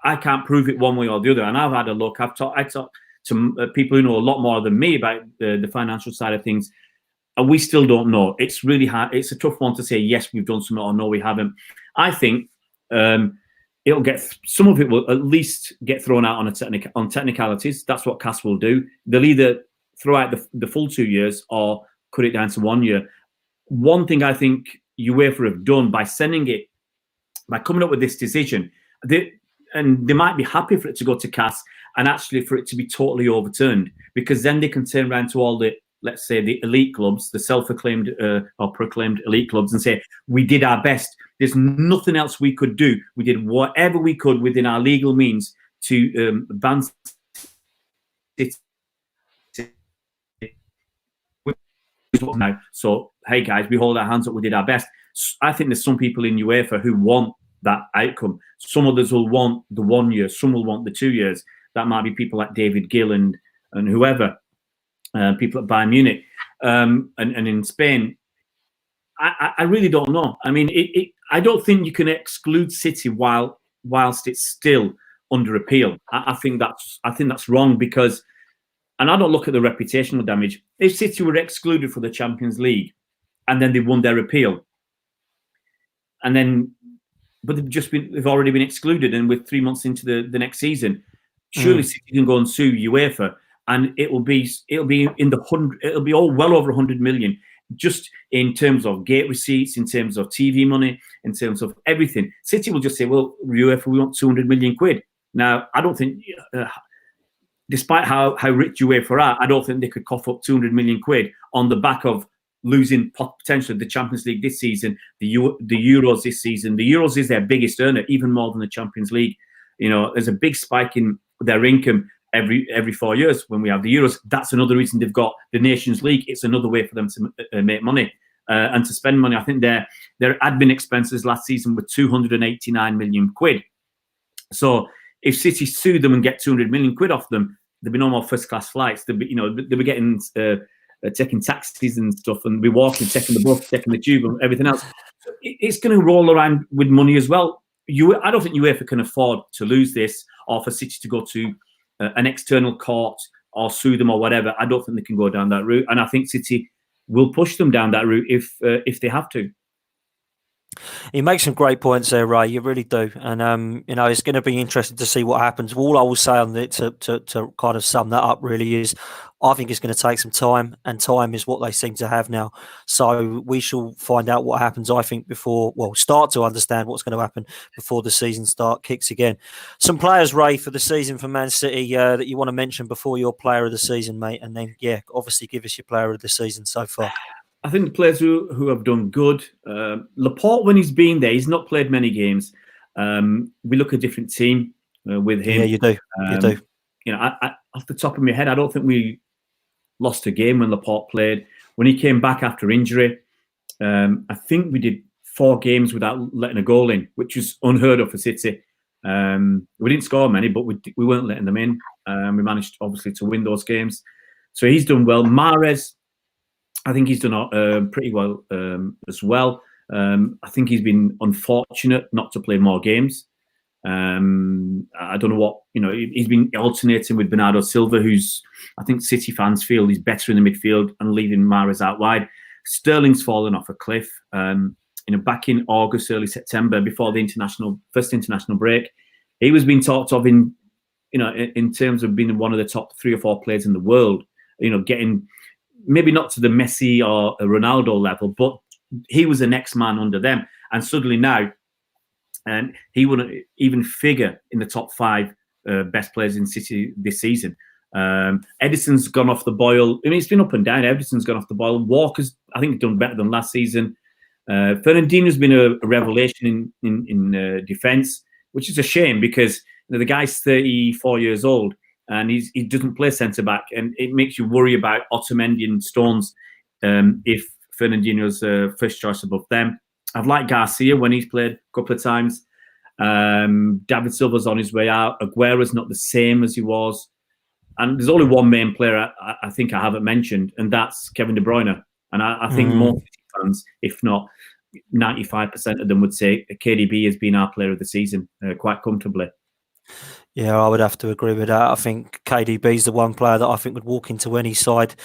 I can't prove it one way or the other. And I've had a look. I talked to people who know a lot more than me about the financial side of things. And we still don't know. It's really hard. It's a tough one to say, yes, we've done something or no, we haven't. I think it'll some of it will at least get thrown out on technicalities. That's what CAS will do. They'll either throw out the full 2 years or cut it down to 1 year. One thing I think UEFA have done by coming up with this decision, and they might be happy for it to go to CAS and actually for it to be totally overturned, because then they can turn around to all the, let's say, the elite clubs, the self-acclaimed or proclaimed elite clubs, and say, we did our best. There's nothing else we could do. We did whatever we could within our legal means to ban it. Now, so, hey guys, we hold our hands up, we did our best. I think there's some people in UEFA who want that outcome. Some others will want the 1 year, some will want the 2 years. That might be people like David Gill and whoever. People at Bayern Munich, and in Spain, I really don't know. I mean, I don't think you can exclude City whilst it's still under appeal. I think that's wrong, because, and I don't look at the reputational damage. If City were excluded for the Champions League, and then they won their appeal, but they've already been excluded, and we're 3 months into the next season, surely City can go and sue UEFA. And it'll be in the it'll be all well over 100 million, just in terms of gate receipts, in terms of TV money, in terms of everything. City will just say, well, UEFA, we want 200 million quid. Now, I don't think, despite how rich UEFA are, I don't think they could cough up 200 million quid on the back of losing potentially the Champions League this season, the Euros this season. The Euros is their biggest earner, even more than the Champions League. There's a big spike in their income every 4 years when we have the Euros. That's another reason they've got the Nations League. It's another way for them to make money and to spend money. I think their admin expenses last season were 289 million quid. So if City sue them and get 200 million quid off them, there'd be no more first class flights. They'll be getting taking taxis and stuff, and be walking, taking the bus, taking the tube, and everything else. It's going to roll around with money as well. I don't think UEFA can afford to lose this, or for City to go to an external court or sue them or whatever. I don't think they can go down that route, and I think City will push them down that route if they have to. You make some great points there, Ray. You really do, and it's going to be interesting to see what happens. All I will say on it to kind of sum that up really is, I think it's going to take some time, and time is what they seem to have now. So we shall find out what happens, I think, start to understand what's going to happen before the season kicks again. Some players, Ray, for the season for Man City that you want to mention before your player of the season, mate, and then obviously give us your player of the season so far. I think the players who have done good. Laporte, when he's been there, he's not played many games. We look at a different team with him. Yeah, you do. You do. I, off the top of my head, I don't think we lost a game when Laporte played. When he came back after injury, I think we did 4 games without letting a goal in, which was unheard of for City. We didn't score many, but we weren't letting them in. We managed, obviously, to win those games. So he's done well. Mahrez, I think he's done pretty well as well. I think he's been unfortunate not to play more games. I don't know what, he's been alternating with Bernardo Silva, who's, I think City fans feel he's better in the midfield, and leaving Mahrez out wide. Sterling's fallen off a cliff. Back in August, early September, before the first international break, he was being talked of in terms of being one of the top 3 or 4 players in the world. Getting maybe not to the Messi or Ronaldo level, but he was the next man under them. And suddenly now, he wouldn't even figure in the top 5 best players in City this season. Edison's gone off the boil. I mean, it's been up and down. Edison's gone off the boil. Walker's, I think, done better than last season. Fernandinho's been a revelation in defence, which is a shame because the guy's 34 years old and he doesn't play centre-back, and it makes you worry about Otamendi and Stones if Fernandinho's first choice above them. I've liked Garcia when he's played a couple of times. David Silva's on his way out. Aguero's not the same as he was. And there's only one main player I think I haven't mentioned, and that's Kevin De Bruyne. And I think most fans, if not 95% of them, would say KDB has been our player of the season quite comfortably. Yeah, I would have to agree with that. I think KDB is the one player that I think would walk into any side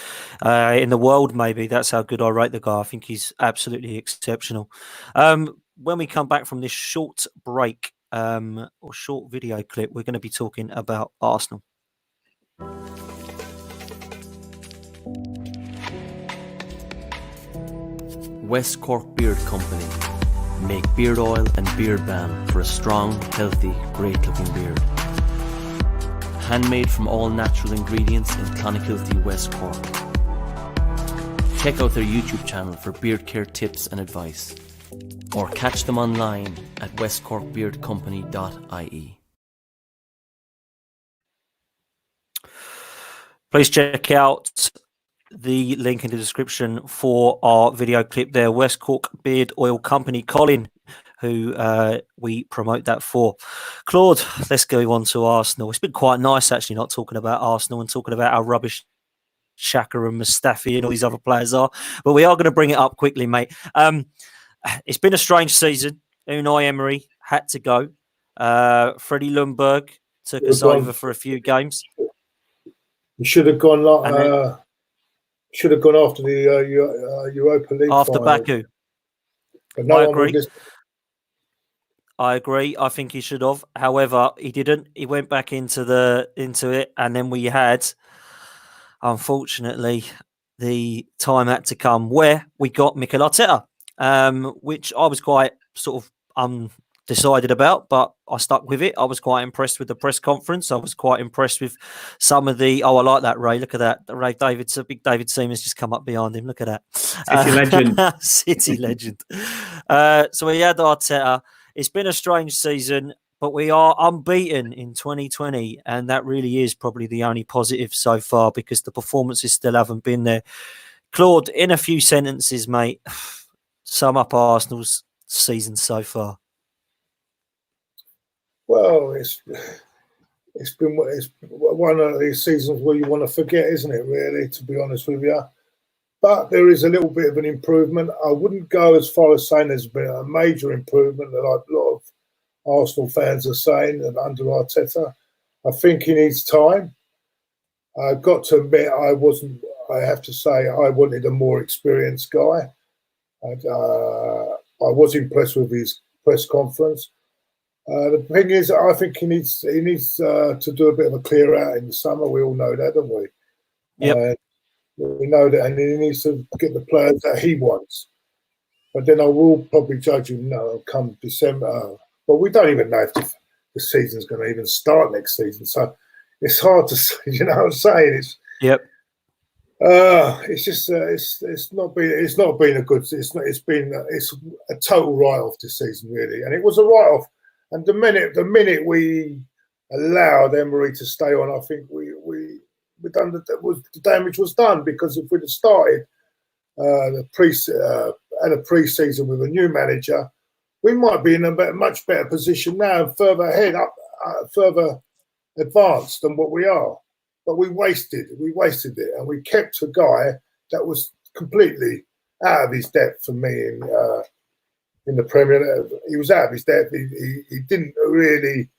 in the world, maybe. That's how good I rate the guy. I think he's absolutely exceptional. When we come back from this short break or short video clip, we're going to be talking about Arsenal. West Cork Beard Company make beard oil and beard balm for a strong, healthy, great-looking beard. Handmade from all natural ingredients in Clonakilty, West Cork. Check out their YouTube channel for beard care tips and advice, or catch them online at westcorkbeardcompany.ie. Please check out the link in the description for our video clip there. West Cork Beard Oil Company, Colin, who we promote that for. Claude, let's go on to Arsenal. It's been quite nice, actually, not talking about Arsenal and talking about how rubbish Xhaka and Mustafi and all these other players are. But we are going to bring it up quickly, mate. It's been a strange season. Unai Emery had to go. Freddie Ljungberg took us over for a few games. You should have gone. Should have gone after the Europa League after final. Baku. But no, I agree. I think he should have. However, he didn't. He went back into it, and then we had, unfortunately, the time had to come where we got Mikel Arteta, which I was quite sort of undecided about, but I stuck with it. I was quite impressed with the press conference. I was quite impressed with some of the. Oh, I like that, Ray. Look at that. Ray David's a big David Seaman's just come up behind him. Look at that. City legend. City legend. So we had Arteta. It's been a strange season, but we are unbeaten in 2020, and that really is probably the only positive so far because the performances still haven't been there. Claude, in a few sentences, mate, sum up Arsenal's season so far. Well, it's one of these seasons where you want to forget, isn't it, really, to be honest with you? But there is a little bit of an improvement. I wouldn't go as far as saying there's been a major improvement that a lot of Arsenal fans are saying that under Arteta. I think he needs time. I've got to admit, I have to say, I wanted a more experienced guy. I was impressed with his press conference. The thing is, I think he needs to do a bit of a clear out in the summer. We all know that, don't we? Yep. We know that, and he needs to get the players that he wants. But then I will probably judge him come December. But we don't even know if the season's going to even start next season. So it's hard to say. You know what I'm saying? Yep. It's just it's not been a good. It's a total write-off this season, really, and it was a write-off. And the minute we allowed Emery to stay on, I think we the damage was done, because if we'd have started had a pre-season with a new manager, we might be in a much better position now, further ahead, further advanced than what we are. But we wasted it, and we kept a guy that was completely out of his depth for me in the Premier. He was out of his depth. He didn't really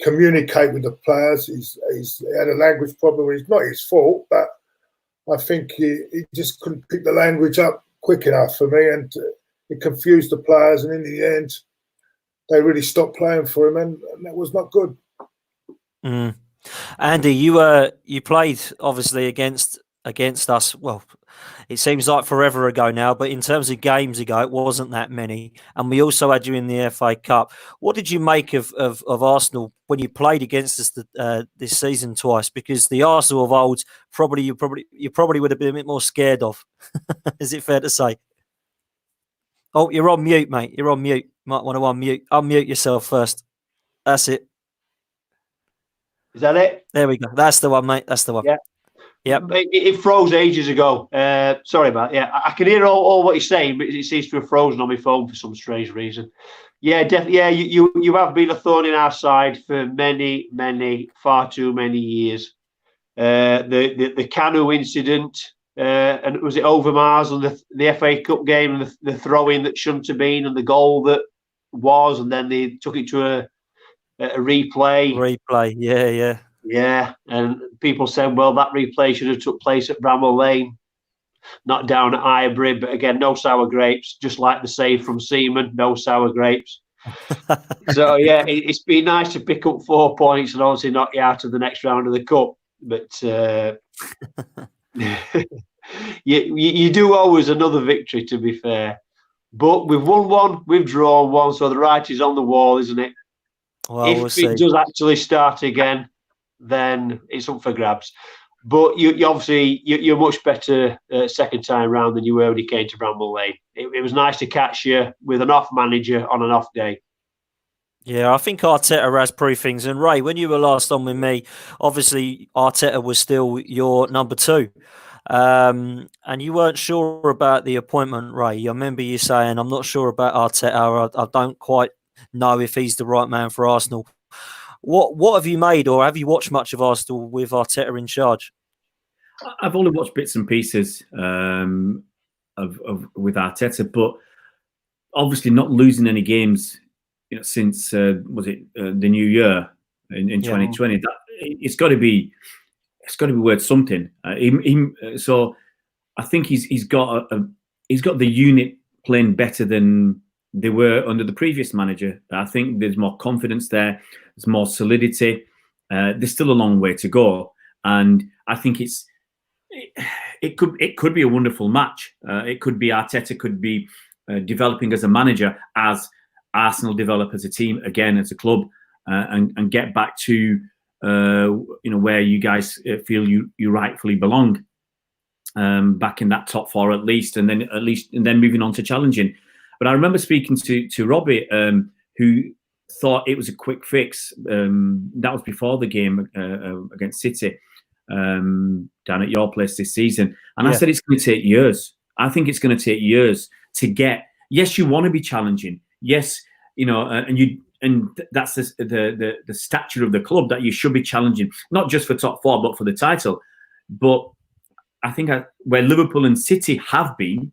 communicate with the players. He had a language problem. It's not his fault, but I think he just couldn't pick the language up quick enough for me, and it confused the players. And in the end, they really stopped playing for him, and that was not good. Mm. Andy, you played obviously against us. Well, it seems like forever ago now, but in terms of games ago, it wasn't that many. And we also had you in the FA Cup. What did you make of Arsenal when you played against us this season twice? Because the Arsenal of old, you probably would have been a bit more scared of. Is it fair to say? Oh, you're on mute, mate. You're on mute. Might want to unmute. Unmute yourself first. That's it. Is that it? There we go. That's the one, mate. That's the one. Yeah. Yep. It froze ages ago. Sorry about that. Yeah, I can hear all what you're saying, but it seems to have frozen on my phone for some strange reason. Yeah, definitely. Yeah, you have been a thorn in our side for far too many years. The Kanu incident, and was it Overmars on the FA Cup game, and the throw-in that shouldn't have been, and the goal that was, and then they took it to a replay. Yeah, and people said, well, that replay should have took place at Bramall Lane, not down at Highbury. But again, no sour grapes, just like the save from Seaman, no sour grapes. So, yeah, it's been nice to pick up 4 points and obviously knock you out of the next round of the Cup. But you do always another victory, to be fair. But we've won one, we've drawn one, so the writing's on the wall, isn't it? Well, if it does actually start again, then it's up for grabs. But you're much better second time round than you were when you came to Bramall Lane. It was nice to catch you with an off manager on an off day. Yeah, I think Arteta has proved things. And Ray, when you were last on with me, obviously Arteta was still your number 2. And you weren't sure about the appointment, Ray. I remember you saying, I'm not sure about Arteta. I don't quite know if he's the right man for Arsenal. What have you made, or have you watched much of Arsenal with Arteta in charge? I've only watched bits and pieces with Arteta, but obviously not losing any games, since the new year in 2020. That it's got to be worth something. So I think he's got the unit playing better than they were under the previous manager. I think there's more confidence there. There's more solidity. There's still a long way to go, and I think it could be a wonderful match. It could be Arteta could be developing as a manager, as Arsenal develop as a team again, as a club, and get back to where you guys feel you rightfully belong, back in that top 4 at least, and then moving on to challenging. But I remember speaking to Robbie, who thought it was a quick fix. That was before the game against City down at your place this season. And I said it's going to take years. I think it's going to take years to get. Yes, you want to be challenging. Yes, and that's the stature of the club, that you should be challenging, not just for top 4, but for the title. But I think where Liverpool and City have been,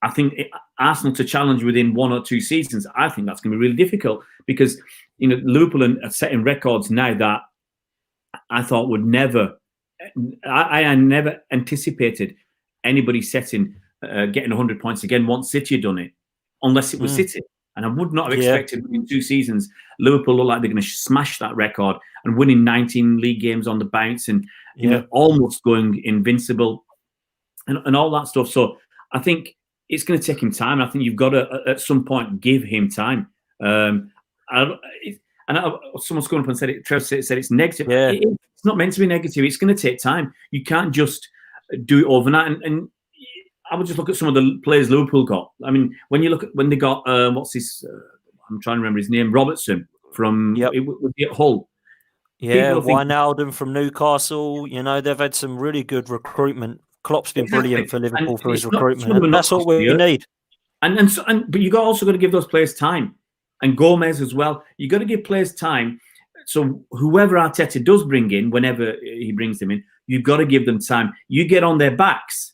I think Arsenal to challenge within 1 or 2 seasons, I think that's going to be really difficult, because Liverpool are setting records now that I thought would never. I never anticipated anybody getting 100 points again once City had done it, unless it was City. And I would not have expected in 2 seasons Liverpool look like they're going to smash that record and winning 19 league games on the bounce, and almost going invincible, and all that stuff. So I think it's going to take him time. I think you've got to, at some point, give him time. Someone's come up and said it. Trev said it's negative. Yeah. It's not meant to be negative. It's going to take time. You can't just do it overnight. And I would just look at some of the players Liverpool got. I mean, when they got I'm trying to remember his name, Robertson from at Hull. Yeah, Wijnaldum from Newcastle. You know, they've had some really good recruitment. Klopp's been brilliant for Liverpool for his recruitment, and that's what we need. But you also got to give those players time, and Gomez as well. You got to give players time. So whoever Arteta does bring in, whenever he brings them in, you've got to give them time. You get on their backs,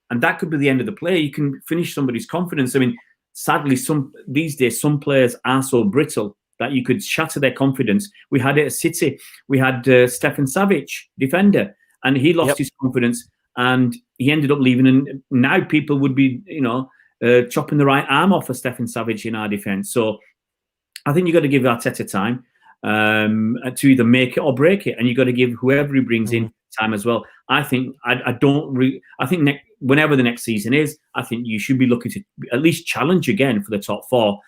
and that could be the end of the play. You can finish somebody's confidence. I mean, sadly, these days some players are so brittle that you could shatter their confidence. We had it at City. We had Stefan Savic, defender, and he lost his confidence, and he ended up leaving. And now people would be, chopping the right arm off of Stefan Savic in our defence. So I think you've got to give Arteta time to either make it or break it, and you've got to give whoever he brings in time as well. I think whenever the next season is, I think you should be looking to at least challenge again for the top 4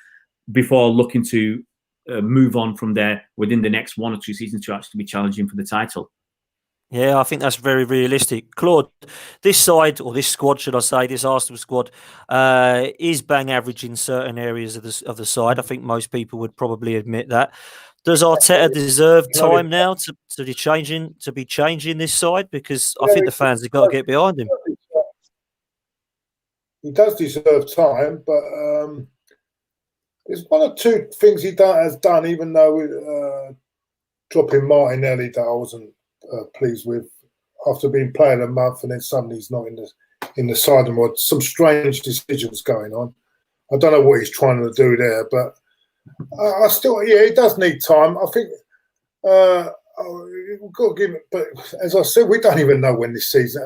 before looking to move on from there within the next 1 or 2 seasons to actually be challenging for the title. Yeah, I think that's very realistic. Claude, this side, or this squad, should I say, this Arsenal squad, is bang average in certain areas of the side. I think most people would probably admit that. Does Arteta deserve time now to be changing this side? Because I think the fans have got to get behind him. He does deserve time, but there's 1 or 2 things he has done, even though dropping Martinelli that I wasn't pleased with after being player of the month, and then suddenly he's not in the side and what. Some strange decisions going on. I don't know what he's trying to do there, but I still, he does need time. I think we've got to give it. But as I said, we don't even know when this season.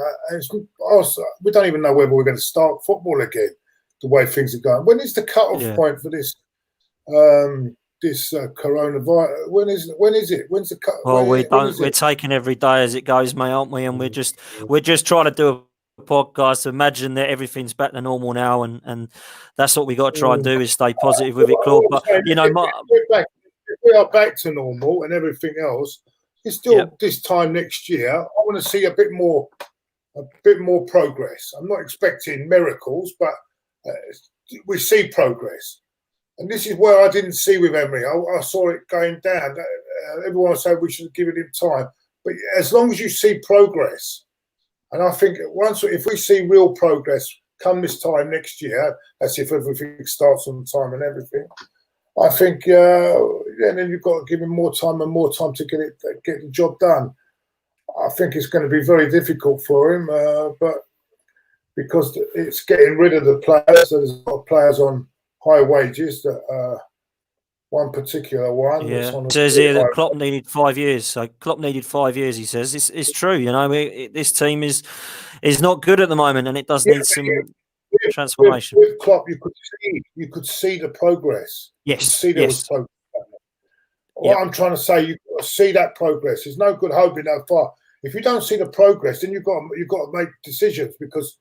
We don't even know whether we're going to start football again. The way things are going. When is the cut-off point for this? This coronavirus. When is it? When's the cut? Well, we're taking every day as it goes, mate, aren't we? And we're just trying to do a podcast to imagine that everything's back to normal now, and that's what we got to try and do, is stay positive with it, Claude. But if we are back to normal and everything else, it's still this time next year. I want to see a bit more progress. I'm not expecting miracles, but we see progress. And this is where I didn't see with Emery. I saw it going down. Everyone said we should have given him time. But as long as you see progress, and I think if we see real progress come this time next year, that's if everything starts on time and everything, I think then you've got to give him more time to get the job done. I think it's going to be very difficult for him, but because it's getting rid of the players, so there's a lot of players on high wages, that one particular one. Yeah, it says here that Klopp needed 5 years. So Klopp needed 5 years. He says it's true. This team is not good at the moment, and it does need some transformation. With Klopp, you could see the progress. Yes, there was progress. What I'm trying to say, you've got to see that progress. There's no good hoping that far. If you don't see the progress, then you've got to make decisions, because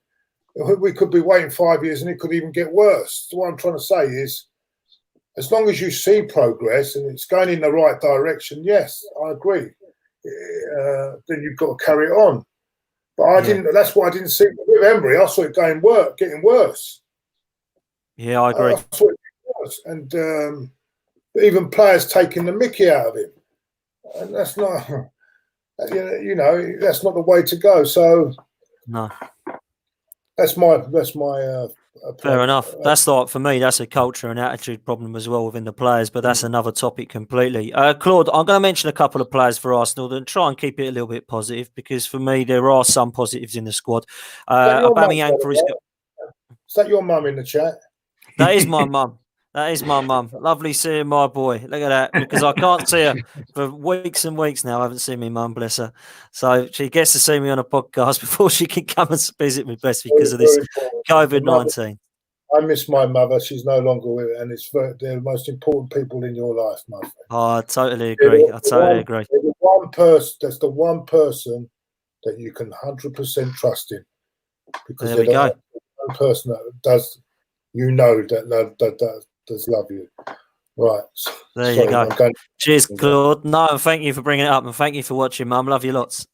we could be waiting 5 years and it could even get worse. So what I'm trying to say is, as long as you see progress and it's going in the right direction, yes, I agree. Then you've got to carry it on. But I didn't. That's what I didn't see with Emery. I saw it getting worse. Yeah, I agree. I saw it getting worse, and even players taking the mickey out of him, and that's not. That's not the way to go. So no. That's my fair enough. That's like, for me, that's a culture and attitude problem as well within the players, but that's another topic completely. Claude, I'm going to mention a couple of players for Arsenal and try and keep it a little bit positive, because for me there are some positives in the squad. Aubameyang for his. Is that your mum in the chat? That is my mum. That is my mum. Lovely seeing my boy. Look at that, because I can't see her for weeks and weeks now. I haven't seen my mum, bless her. So she gets to see me on a podcast before she can come and visit me, bless, because of this COVID-19. I miss my mother. She's no longer with it, and they're the most important people in your life, my friend. Oh, I totally agree. That's the one person. That's the one person that you can 100% trust in, because there we go. One person that does, that does love you. Right. There you go. Cheers, Claude. No, and thank you for bringing it up, and thank you for watching, Mum. Love you lots.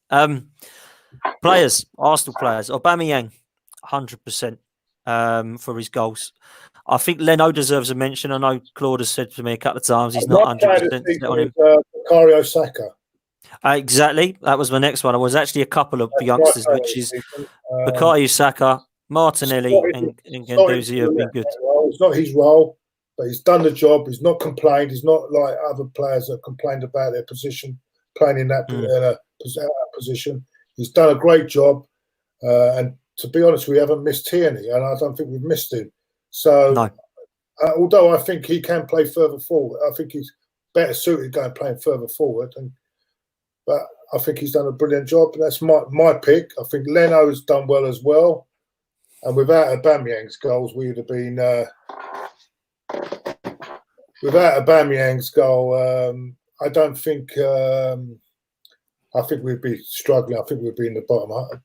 Players, Arsenal players. Aubameyang, 100% for his goals. I think Leno deserves a mention. I know Claude has said to me a couple of times he's not 100% on him. Bukayo Saka. Exactly. That was my next one. I was actually a couple of youngsters, which is Bukayo Saka, Martinelli, and Guendouzi have been good. It's not his role, but he's done the job. He's not complained. He's not like other players that complained about their position, playing in that position. He's done a great job. And to be honest, we haven't missed Tierney, and I don't think we've missed him. So, no. Although I think he can play further forward, I think he's better suited going playing further forward. But I think he's done a brilliant job. That's my pick. I think Leno's done well as well. And without Aubameyang's goals, we would have been. Without Aubameyang's goal, I don't think. I think we'd be struggling. I think we'd be in the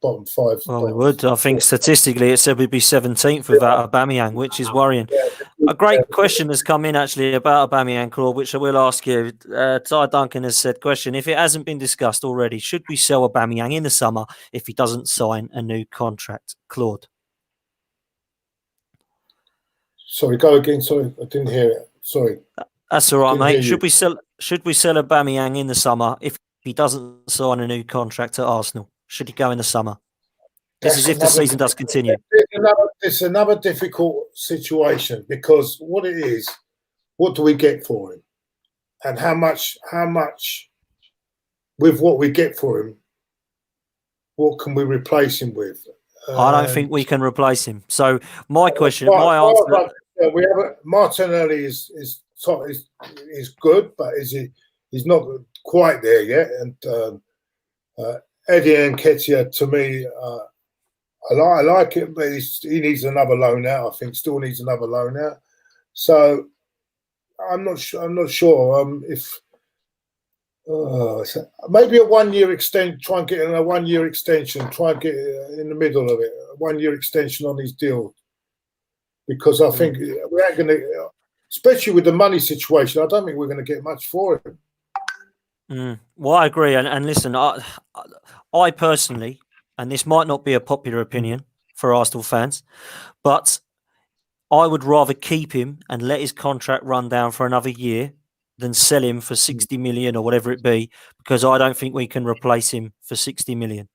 bottom five. Well, we would. I think statistically, it said we'd be 17th without Aubameyang, which is worrying. A great question has come in actually about Aubameyang, Claude, which I will ask you. Ty Duncan has said, question, if it hasn't been discussed already, should we sell Aubameyang in the summer if he doesn't sign a new contract? Claude. Sorry, go again. Sorry, I didn't hear it. Sorry. That's all right, mate. Should we sell Aubameyang in the summer if he doesn't sign a new contract at Arsenal? Should he go in the summer? This is if the season does continue. It's another difficult situation because what it is, what do we get for him? And how much with what we get for him, what can we replace him with? I don't think we can replace him. So my question, my answer... We have Martinelli is good, but he's not quite there yet. And Eddie Nketiah, to me, I like it, but he needs another loan out. I think still needs another loan out. So I'm not sure if maybe a 1 year extension. Try and get in a 1 year extension. Try and get in the middle of it. A 1 year extension on his deal, because I think we ain't going to, especially with the money situation. I don't think we're going to get much for him. Well, I agree. And listen, I personally, and this might not be a popular opinion for Arsenal fans, but I would rather keep him and let his contract run down for another year than sell him for 60 million or whatever it be, because I don't think we can replace him for 60 million.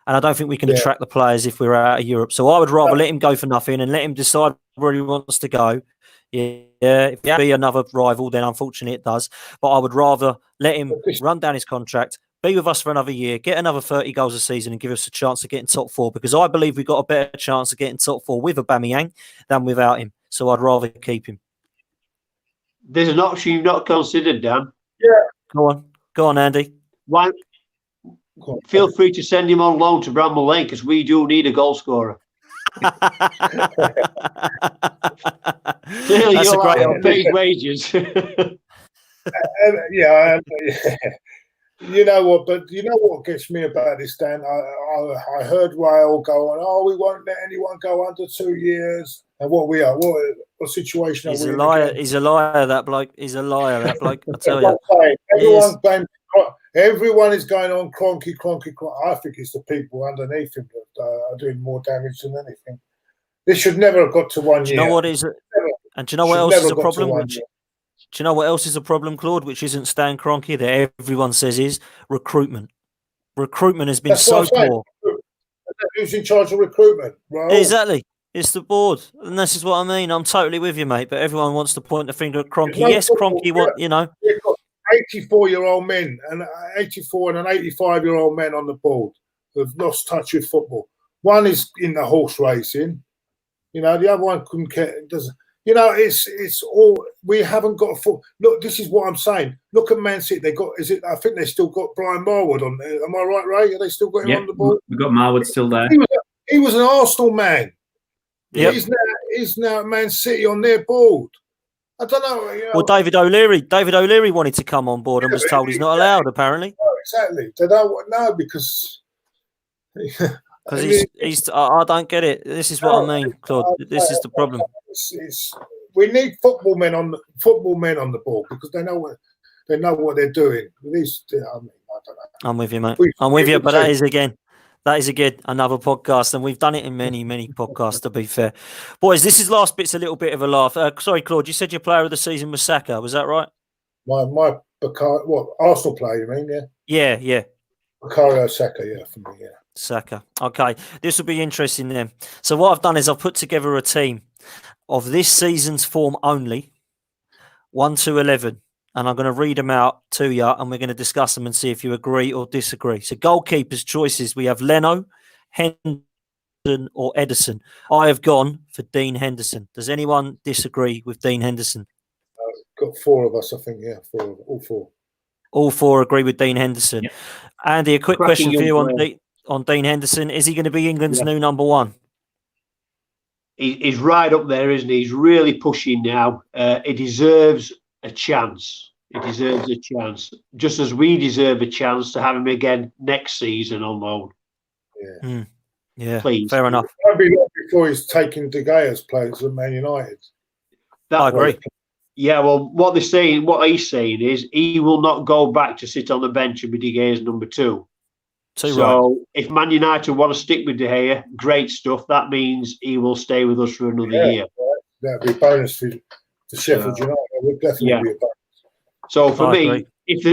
And I don't think we can attract the players if we're out of Europe. So I would rather let him go for nothing and let him decide where he wants to go. Yeah, if it be another rival, then unfortunately it does. But I would rather let him run down his contract, be with us for another year, get another 30 goals a season and give us a chance of getting top four, because I believe we've got a better chance of getting top four with Aubameyang than without him. So I'd rather keep him. There's an option you've not considered, Dan. Yeah. Go on, Andy. Why? Feel free to send him on loan to Bramall Lane, because we do need a goal scorer. Clearly, you're right on paid wages. Yeah. You know what? But you know what gets me about this, Dan? I heard Rail go on. Oh, we won't let anyone go under 2 years. And what we are? What situation? He's are we a liar. in? He's a liar. That bloke. He's a liar. That bloke. I tell you. Everyone is going on Cronky. I think it's the people underneath him that are doing more damage than anything. This should never have got to 1 year. Do you know what is? And do you know what else is a problem? Do you know what else is a problem, Claude? Which isn't Stan Kroenke, that everyone says is recruitment. Recruitment has been so poor. Who's in charge of recruitment? Right? Exactly. It's the board. And this is what I mean. I'm totally with you, mate. But everyone wants to point the finger at Kroenke. Yes, Kroenke, you know. 84-year-old men and 84 and an 85-year-old men on the board who have lost touch with football. One is in the horse racing. You know, the other one couldn't care. You know, it's all, we haven't got a foot. Look, this is what I'm saying. Look at Man City. I think they still got Brian Marwood on there. Am I right, Ray? Are they still got him on the board? We've got Marwood still there. He was an Arsenal man. Yep. He's now at Man City on their board. I don't know. You know. Well, David O'Leary wanted to come on board and was told he's not allowed, apparently. No, exactly. They don't know because he's. I don't get it. This is what I mean, Claude. This is the problem. We need football men on the board because they know what they're doing. At least, I don't know. I'm with you, mate. I'm with you, but that is again another podcast, and we've done it in many podcasts. To be fair, boys, this last bit's a little bit of a laugh. Sorry, Claude, you said your player of the season was Saka. Was that right? My Arsenal player, you mean? Yeah. Bukayo Saka, yeah, for me, yeah. Saka. Okay, this will be interesting then. So what I've done is I've put together a team of this season's form only, 1 to 11. And I'm going to read them out to you and we're going to discuss them and see if you agree or disagree. So goalkeepers' choices, we have Leno, Henderson or Ederson. I have gone for Dean Henderson. Does anyone disagree with Dean Henderson? Got 4 of us, I think, yeah, all 4. All 4 agree with Dean Henderson. Yeah. Andy, a quick question for you on Dean Henderson. Is he going to be England's new number 1? He's right up there, isn't he? He's really pushing now. He deserves a chance. He deserves a chance, just as we deserve a chance to have him again next season on loan. Yeah, yeah, please. Fair enough. It won't be long before he's taking De Gea's place at Man United. I agree. Yeah, well, what he's saying is he will not go back to sit on the bench and be De Gea's number 2. So if Man United want to stick with De Gea, great stuff. That means he will stay with us for another year. That'd be a bonus for Sheffield United. It would definitely be a bonus. So for me, if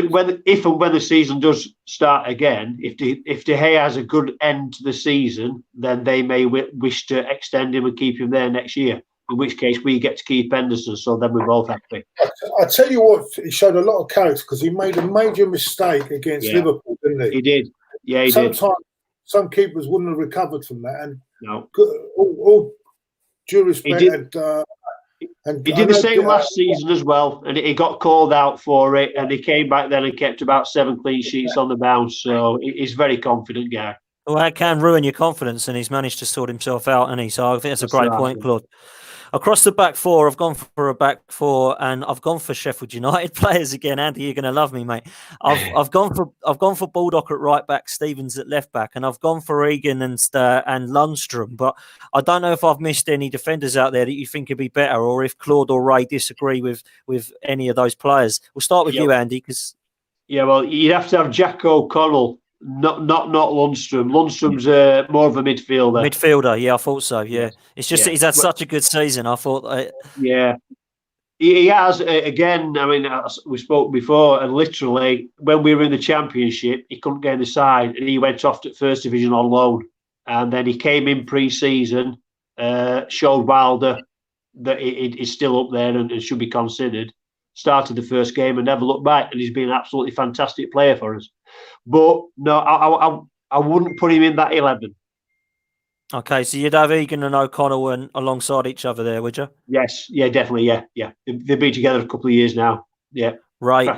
and when the season does start again, if De Gea has a good end to the season, then they may wish to extend him and keep him there next year. In which case, we get to keep Henderson, so then we're both happy. I tell you what, he showed a lot of character because he made a major mistake against Liverpool, didn't he? He did. Yeah, he did. Sometimes some keepers wouldn't have recovered from that. And no, all due respect, he did the same last season as well, and he got called out for it, and he came back then and kept about 7 clean sheets on the bounce. So he's a very confident guy. Well, that can ruin your confidence, and he's managed to sort himself out, and so I think that's a great point, Claude. Across the back 4, I've gone for a back 4, and I've gone for Sheffield United players again. Andy, you're going to love me, mate. I've gone for Baldock at right back, Stevens at left back, and I've gone for Egan and Lundstrom. But I don't know if I've missed any defenders out there that you think would be better, or if Claude or Ray disagree with any of those players. We'll start with you, Andy, because well, you'd have to have Jack O'Connell. Not Lundstrom. Lundstrom's more of a midfielder. Yeah, I thought so. Yeah, it's just that he's had such a good season. I thought. Yeah, he has. Again, I mean, we spoke before, and literally when we were in the Championship, he couldn't get in the side, and he went off to First Division on loan, and then he came in pre-season, showed Wilder that he's still up there and should be considered. Started the first game and never looked back, and he's been an absolutely fantastic player for us. But no, I wouldn't put him in that 11. Okay, so you'd have Egan and O'Connell alongside each other there, would you? Yes, yeah, definitely, yeah. They've been together a couple of years now. Yeah. Ray,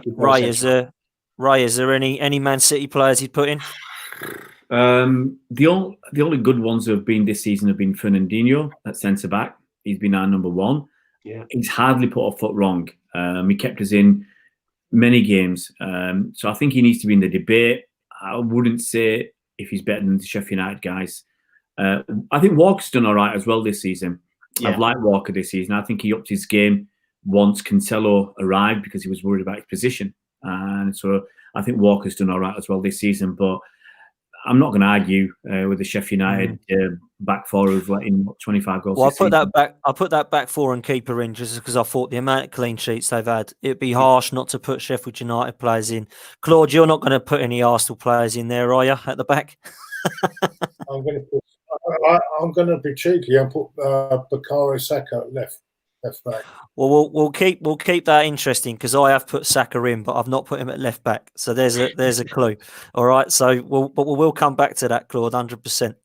is there any Man City players he'd put in? The only good ones who have been this season have been Fernandinho at centre back. He's been our number 1. Yeah, he's hardly put a foot wrong. He kept us in many games. So I think he needs to be in the debate. I wouldn't say if he's better than the Sheffield United guys. I think Walker's done all right as well this season. Yeah. I've liked Walker this season. I think he upped his game once Cancelo arrived because he was worried about his position. And so I think Walker's done all right as well this season. But I'm not going to argue with the Sheffield United back 4 who've let in 25 goals. Well, I put that back 4 and keeper in just because I thought the amount of clean sheets they've had, it'd be harsh not to put Sheffield United players in. Claude, you're not going to put any Arsenal players in there, are you, at the back? I'm going to be cheeky and put Bukayo Saka left back. Well, we'll keep that interesting because I have put Saka in, but I've not put him at left back. So there's a clue. All right. So we'll come back to that, Claude, 100%.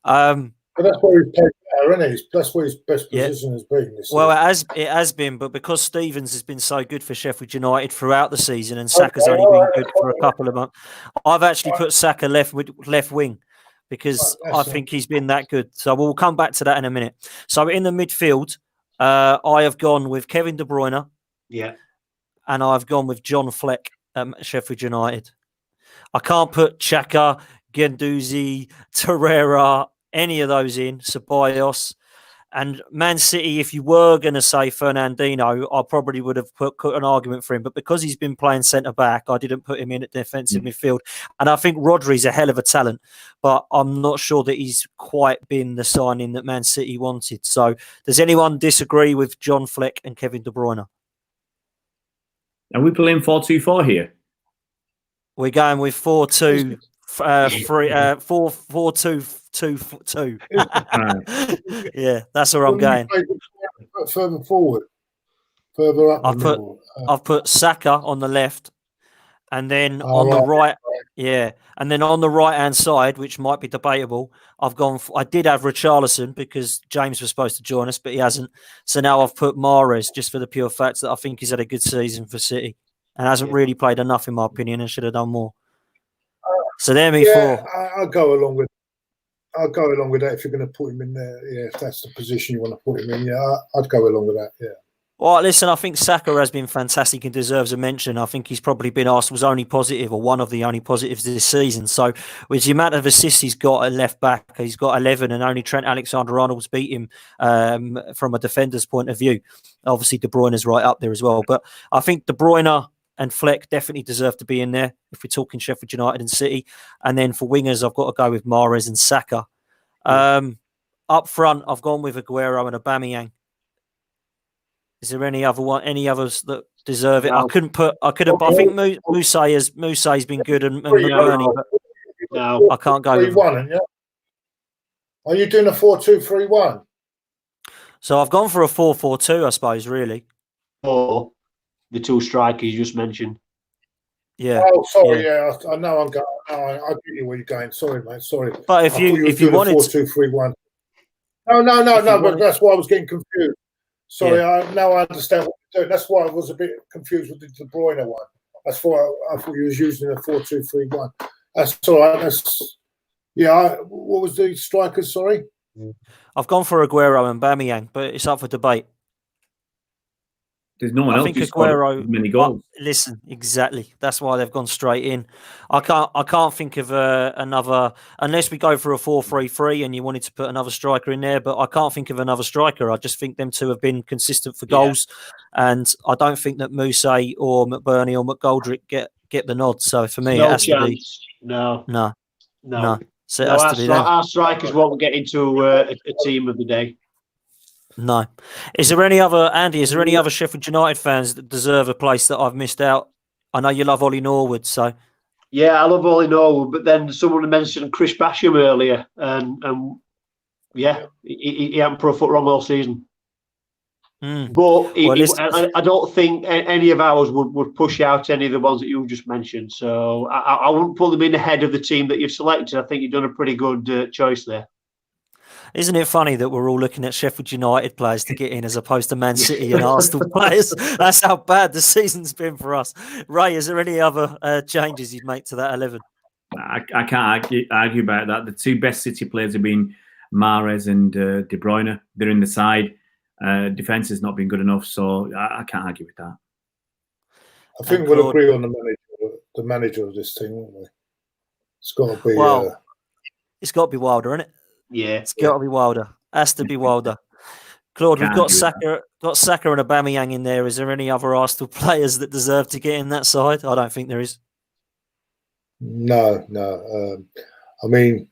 But that's where he's played better, isn't he? That's where his best position has been. Well, it has been, but because Stevens has been so good for Sheffield United throughout the season, and Saka's only been good for a couple of months, I've actually put Saka left wing because I think he's been that good. So we'll come back to that in a minute. So in the midfield, I have gone with Kevin De Bruyne, and I've gone with John Fleck at Sheffield United. I can't put Xhaka, Guendouzi, Torreira, any of those in, Ceballos. And Man City, if you were going to say Fernandinho, I probably would have put an argument for him. But because he's been playing centre-back, I didn't put him in at defensive midfield. And I think Rodri's a hell of a talent, but I'm not sure that he's quite been the signing that Man City wanted. So does anyone disagree with John Fleck and Kevin De Bruyne? Are we playing 4-2-4 here? We're going with 4-2, 4-4-2-2-2. Yeah, that's where I'm going. Further forward, further up. I've put Saka on the left, and then on the right, and then on the right-hand side, which might be debatable, I did have Richarlison because James was supposed to join us, but he hasn't. So now I've put Mahrez just for the pure fact that I think he's had a good season for City and hasn't really played enough, in my opinion, and should have done more. So there, me four. I'll go along with that if you're going to put him in there. Yeah, if that's the position you want to put him in. Yeah, I'd go along with that. Yeah. Well, listen, I think Saka has been fantastic and deserves a mention. I think he's probably been Arsenal's only positive, or one of the only positives this season. So with the amount of assists he's got at left back, he's got 11, and only Trent Alexander-Arnold's beat him from a defender's point of view. Obviously, De Bruyne's right up there as well. But I think De Bruyne and Fleck definitely deserve to be in there if we're talking Sheffield United and City. And then for wingers, I've got to go with Mahrez and Saka. Up front, I've gone with Aguero and Aubameyang. Is there any others that deserve it? No. I think Musa''s been good and McBurney, but no, I can't go with him. Yeah? Are you doing a 4-2-3-1? So I've gone for a 4-4-2, I suppose, really. Or the two strikers you just mentioned. Yeah. Oh, sorry. Yeah, I know I'm going. I get you where you're going. Sorry, mate. Sorry. But if you wanted 4-2-3-1. No. But that's why I was getting confused. Sorry, now I understand what you're doing. That's why I was a bit confused with the De Bruyne one. That's why I thought you was using a 4-2-3-1. That's all right. What was the strikers? Sorry, I've gone for Aguero and Aubameyang, but it's up for debate. There's no one else who's scored many goals. Listen, exactly. That's why they've gone straight in. I can't think of another, unless we go for a 4-3-3 and you wanted to put another striker in there, but I can't think of another striker. I just think them two have been consistent for goals, and I don't think that Musa or McBurney or McGoldrick get the nod. So for me, it has to be no. So it has to be them. Our strikers won't get into a team of the day. No. Is there any other Sheffield United fans that deserve a place that I've missed out? I know you love Ollie Norwood, so. Yeah, I love Ollie Norwood, but then someone mentioned Chris Basham earlier, and he hadn't put a foot wrong all season. But I don't think any of ours would push out any of the ones that you just mentioned. So I wouldn't put them in ahead of the team that you've selected. I think you've done a pretty good choice there. Isn't it funny that we're all looking at Sheffield United players to get in as opposed to Man City and Arsenal players? That's how bad the season's been for us. Ray, is there any other changes you'd make to that 11? I can't argue about that. The two best City players have been Mahrez and De Bruyne. They're in the side. Defence has not been good enough, so I can't argue with that. I think we'll agree on the manager of this team, won't we? It's got to be... it's got to be Wilder, isn't it? Yeah, it's got to be Wilder. Has to be Wilder. Claude, we've got Saka and Aubameyang in there. Is there any other Arsenal players that deserve to get in that side? I don't think there is. No. I mean,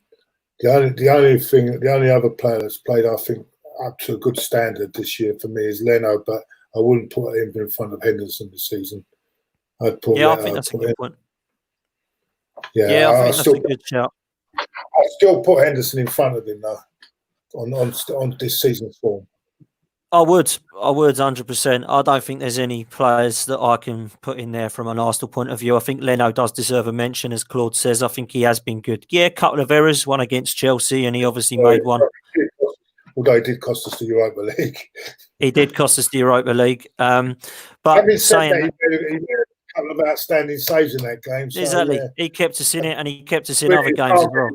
the only other player that's played, I think, up to a good standard this year for me is Leno, but I wouldn't put him in front of Henderson this season. I think that's a good point. Yeah, I think that's a good shout. I still put Henderson in front of him though on this season's form. I would 100%. I don't think there's any players that I can put in there from an Arsenal point of view. I think Leno does deserve a mention, as Claude says. I think he has been good. Yeah, a couple of errors, one against Chelsea, and he obviously made one. Although he did cost us the Europa League. He did cost us the Europa League. But saying that, he made a couple of outstanding saves in that game. So, exactly. Yeah. He kept us in it, and he kept us in other games as well.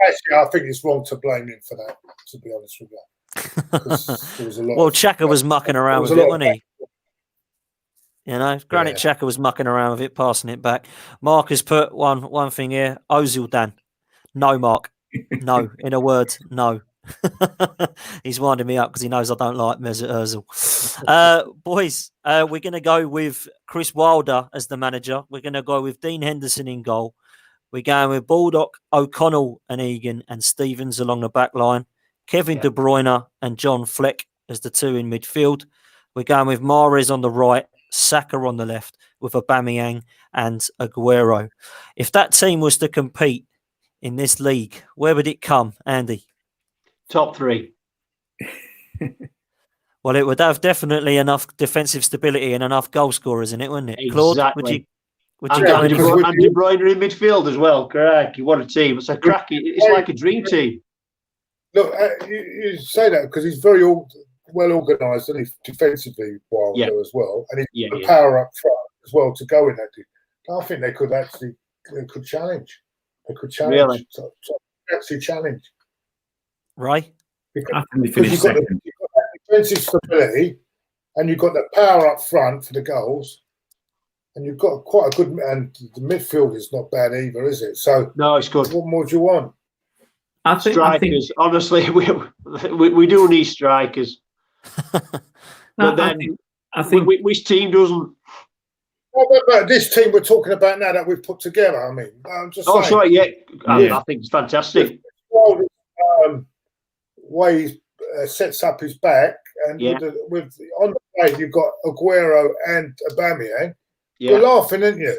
Actually, I think it's wrong to blame him for that, to be honest with you. Well, Xhaka was mucking around with it, wasn't he? You know, Granit Xhaka was mucking around with it, passing it back. Mark has put one thing here. Ozil, Dan. No, Mark. No. In a word, no. He's winding me up because he knows I don't like Mesut Ozil. Boys, we're going to go with Chris Wilder as the manager. We're going to go with Dean Henderson in goal. We're going with Baldock, O'Connell and Egan and Stevens along the back line. Kevin De Bruyne and John Fleck as the two in midfield. We're going with Mahrez on the right Saka on the left with Aubameyang and Aguero. If that team was to compete in this league, where would it come, Andy? Top 3. Well, it would have definitely enough defensive stability and enough goal scorers in it, wouldn't it? Claude, Exactly. would you go and any further? De Bruyne in midfield as well. Correct. What a team. It's a cracking. It's like a dream team. Look, you say that because he's very well organised, and he's defensively wild as well, and he's got the power up front as well to go in that. I think they could challenge. They could challenge. Really? So actually challenge. Right. Because you've got that defensive stability, and you've got the power up front for the goals, and you've got quite a good. And the midfield is not bad either, is it? So no, it's good. What more do you want? Strikers. Honestly, we do need strikers. But then I think which team doesn't? But this team we're talking about now that we've put together. I mean, I'm just saying. Sorry, I think it's fantastic. Way he sets up his back, and with on the play you've got Aguero and Aubameyang. You're laughing, aren't you?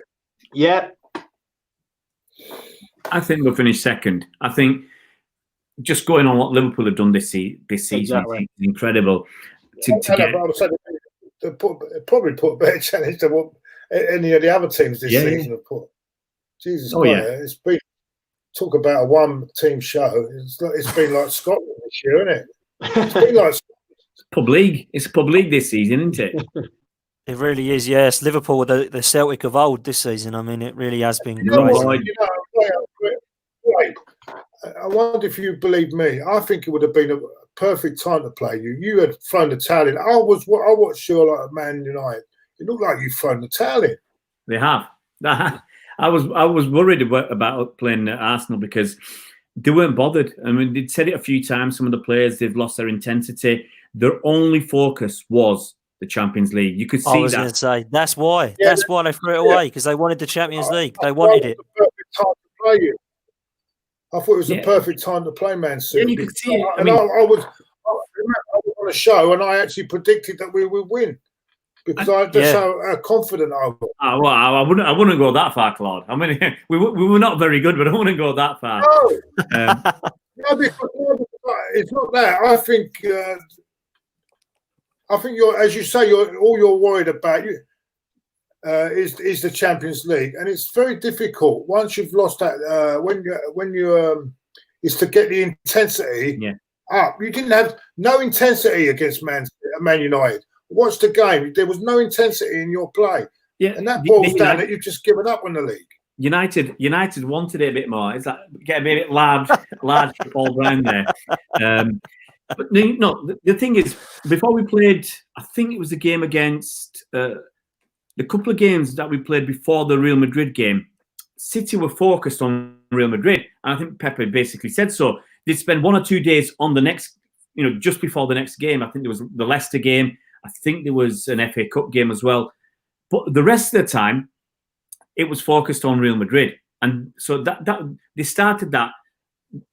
Yeah. I think we'll finish second. I think just going on what Liverpool have done this season is incredible. They probably put a better challenge than what any of the other teams this season have put. Jesus Christ, it's been talk about a one-team show. It's been like Scotland this year, isn't it? It's been like pub league. It's a pub league this season, isn't it? It really is. Yes, Liverpool, the Celtic of old this season. I mean, it really has been. I wonder if you believe me. I think it would have been a perfect time to play you. You had thrown the towel in. I watched you like Man United. It looked like you've thrown the towel in. They have. I was worried about playing at Arsenal because they weren't bothered. I mean, they'd said it a few times. Some of the players, they've lost their intensity. Their only focus was the Champions League. You could see that. I was going to say that's why. Yeah, that's why they threw it away, because they wanted the Champions League. They wanted it. The perfect time to play you. I thought it was the perfect time to play Man City. Yeah, you could see it. I was on a show and I actually predicted that we would win. Because that's how confident I was. Well, I wouldn't go that far, Claude. I mean, we were not very good, but I wouldn't go that far. No, because it's not that. I think you're, as you say, all you're worried about is the Champions League, and it's very difficult once you've lost that. When you is to get the intensity up. You didn't have no intensity against Man United. Watch the game. There was no intensity in your play. Yeah, and that boils down that you've just given up on the league. United wanted it a bit more. It's like get a bit large all round there. But no, the thing is, before we played, I think it was the game against the couple of games that we played before the Real Madrid game. City were focused on Real Madrid, and I think Pepe basically said so. They'd spend 1 or 2 days on the next, just before the next game. I think there was the Leicester game. I think there was an FA Cup game as well. But the rest of the time, it was focused on Real Madrid. And so that they started that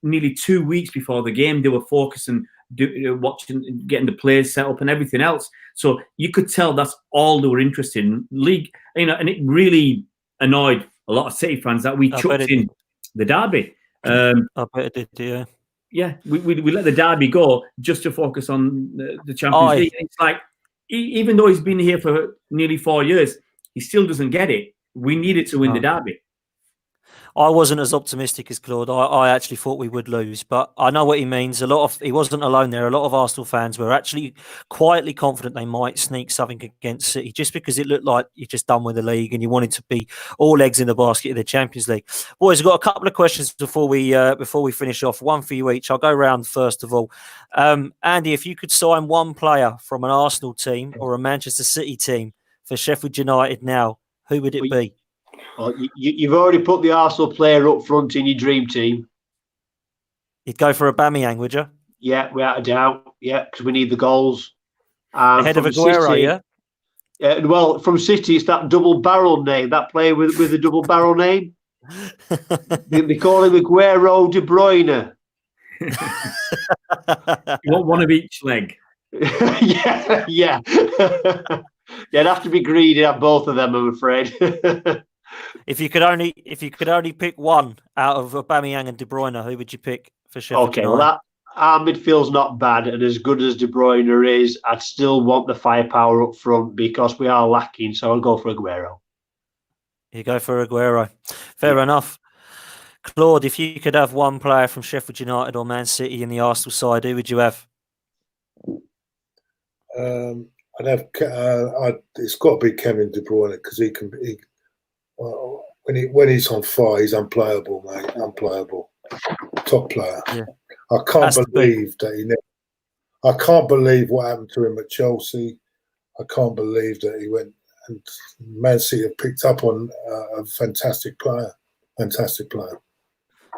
nearly 2 weeks before the game. They were focusing, watching, getting the players set up and everything else. So you could tell that's all they were interested in. League, and it really annoyed a lot of City fans that we chucked in the derby. I bet it did, yeah. Yeah, we let the derby go just to focus on the Champions League. It's like, even though he's been here for nearly 4 years, he still doesn't get it. We needed to win the derby. I wasn't as optimistic as Claude. I actually thought we would lose, but I know what he means. He wasn't alone there. A lot of Arsenal fans were actually quietly confident they might sneak something against City, just because it looked like you're just done with the league and you wanted to be all eggs in the basket of the Champions League. Boys, I've got a couple of questions before we finish off. One for you each. I'll go round first of all. Andy, if you could sign one player from an Arsenal team or a Manchester City team for Sheffield United now, who would it be? Well, you've already put the Arsenal player up front in your dream team. You'd go for Aubameyang, would you? Yeah, without a doubt. Yeah, because we need the goals. Ahead of Aguero, City, well, from City, it's that double barrel name, that player with a double barrel name. They call him Aguero De Bruyne. You want one of each leg. Yeah. You'd have to be greedy at both of them, I'm afraid. If you could only pick one out of Aubameyang and De Bruyne, who would you pick for Sheffield Okay, United? well, our midfield's not bad, and as good as De Bruyne is, I'd still want the firepower up front because we are lacking. So I'll go for Aguero. You go for Aguero. Fair enough. Claude, if you could have one player from Sheffield United or Man City in the Arsenal side, who would you have? I'd have. It's got to be Kevin De Bruyne because when he's on fire, he's unplayable, mate. Unplayable. Top player. Yeah. I can't believe I can't believe what happened to him at Chelsea. I can't believe that he went and Man City have picked up on a fantastic player. Fantastic player.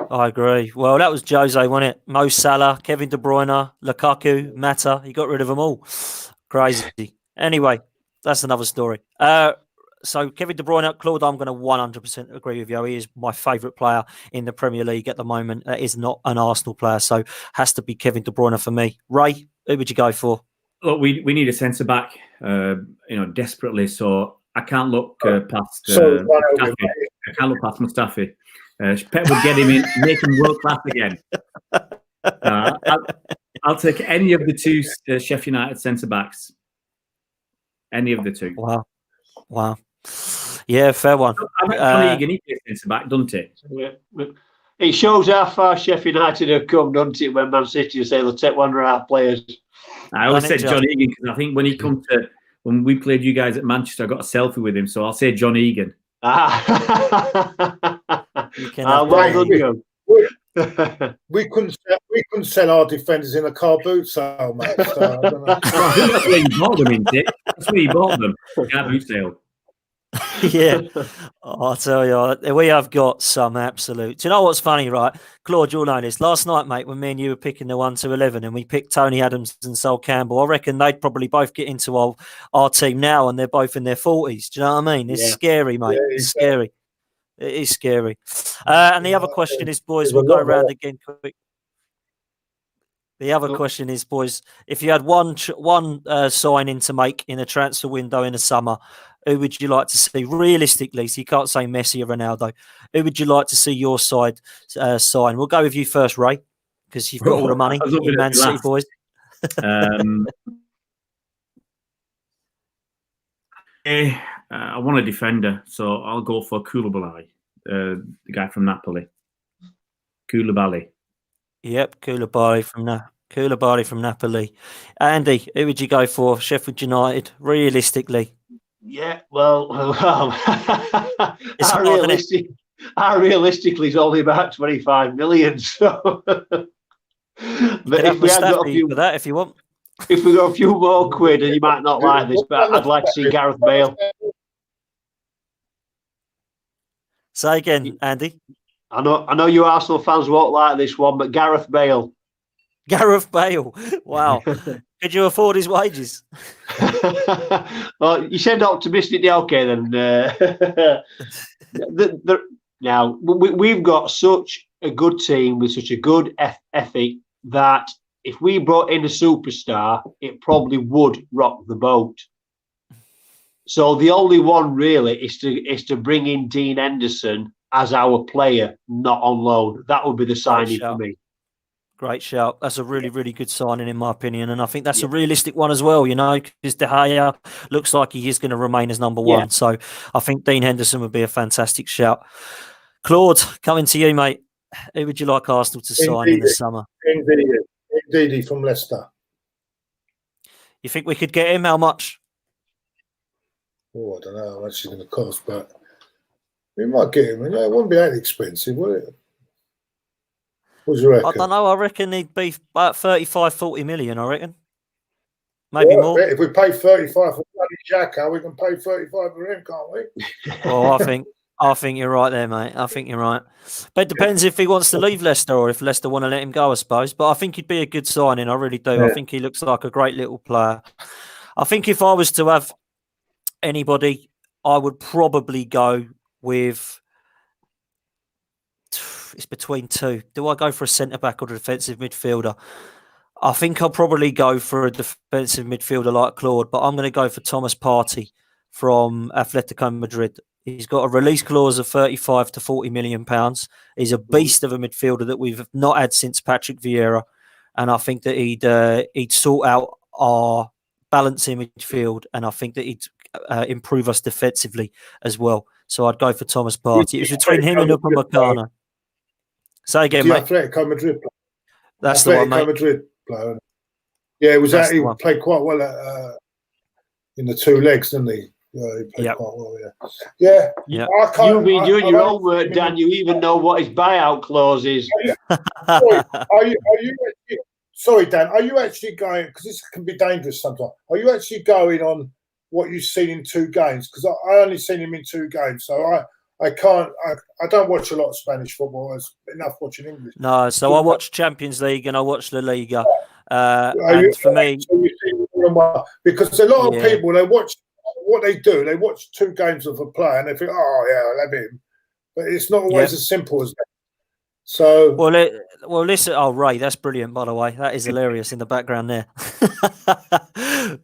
I agree. Well, that was Jose, wasn't it? Mo Salah, Kevin De Bruyne, Lukaku, Mata. He got rid of them all. Crazy. Anyway, that's another story. So Kevin De Bruyne, Claude, I'm going to 100% agree with you. He is my favourite player in the Premier League at the moment. That is not an Arsenal player, so has to be Kevin De Bruyne for me. Ray, who would you go for? Look, we need a centre back, desperately. So I can't look past. Mustafi. I can't look past Mustafi. Pep would get him in, make him world class again. I'll take any of the two Sheffield United centre backs. Any of the two. Wow. Yeah, fair one. Johnny Egan, he plays centre back, doesn't it? Yeah. It shows how far Sheffield United have come, doesn't it? When Man City say they'll take one of our players. I always said John Egan because I think when we played you guys at Manchester, I got a selfie with him, so I'll say John Egan. Well done, you. We couldn't sell our defenders in a car boot sale, mate. So I don't know. That's where you bought them, isn't it? That's where you bought them. Car boot sale. Yeah, I'll tell you, we have got some absolute. Do you know what's funny, right? Claude, you'll know this. Last night, mate, when me and you were picking the 1 to 11 and we picked Tony Adams and Sol Campbell, I reckon they'd probably both get into our team now and they're both in their 40s. Do you know what I mean? It's scary, mate. Yeah, it's scary. It is scary. And the other question is, boys, we'll go around again quick. The other question is, boys, if you had one signing to make in a transfer window in the summer, who would you like to see realistically? So you can't say Messi or Ronaldo. Who would you like to see your side sign? We'll go with you first, Ray, because you've got all the money in Man City, boys. I want a defender, so I'll go for Koulibaly, the guy from Napoli. Koulibaly. Yep, Koulibaly from Napoli. Andy, who would you go for? Sheffield United, realistically. Yeah, well, our realistically is only about 25 million. So, but if we got a few for that, if you want, if we got a few more quid, and you might not like this, but I'd like to see Gareth Bale. Say again, Andy. I know you Arsenal fans won't like this one, but Gareth Bale. Gareth Bale. Wow. Could you afford his wages? Well, you said optimistically. Okay, then. Now, we've got such a good team with such a good ethic that if we brought in a superstar, it probably would rock the boat. So the only one really is to bring in Dean Henderson as our player, not on loan. That would be the signing for me. Great shout. That's a really, really good signing, in my opinion. And I think that's a realistic one as well, because De Gea looks like he is going to remain as number one. So I think Dean Henderson would be a fantastic shout. Claude, coming to you, mate. Who would you like Arsenal to sign in the summer? Ndidi from Leicester. You think we could get him? How much? Oh, I don't know how much it's going to cost, but we might get him. It won't be that expensive, will it? What do you reckon? I don't know. I reckon he'd be about 35, 40 million, I reckon. Maybe more. If we pay 35 for bloody Xhaka, we can pay 35 for him, can't we? Well, I think you're right there, mate. I think you're right. But it depends if he wants to leave Leicester or if Leicester want to let him go, I suppose. But I think he'd be a good signing. I really do. Yeah. I think he looks like a great little player. I think if I was to have anybody, I would probably go with... It's between two. Do I go for a centre-back or a defensive midfielder? I think I'll probably go for a defensive midfielder like Claude, but I'm going to go for Thomas Partey from Atletico Madrid. He's got a release clause of 35 to 40 million pounds. He's a beast of a midfielder that we've not had since Patrick Vieira, and I think that he'd sort out our balance in midfield, and I think that he'd improve us defensively as well. So I'd go for Thomas Partey. It was between him and Upamecano. Say again, mate. Atletico Madrid. That's the one, mate. Madrid player. Yeah, it was that. He played quite well in the two legs, didn't he? Yeah, he played quite well. Yeah. You've been doing your own work, Dan. You even know what his buyout clause is. Sorry, Dan. Are you actually going? Because this can be dangerous sometimes. Are you actually going on what you've seen in 2 games? Because I only seen him in 2 games, so I can't. I don't watch a lot of Spanish football. It's enough watching English. No, so I watch Champions League and I watch La Liga. And for me, because a lot of people, they watch what they do. They watch 2 games of a player and they think, "Oh yeah, I'll have him," but it's not always as simple as that. So well, listen. Oh, Ray, that's brilliant. By the way, that is hilarious in the background there.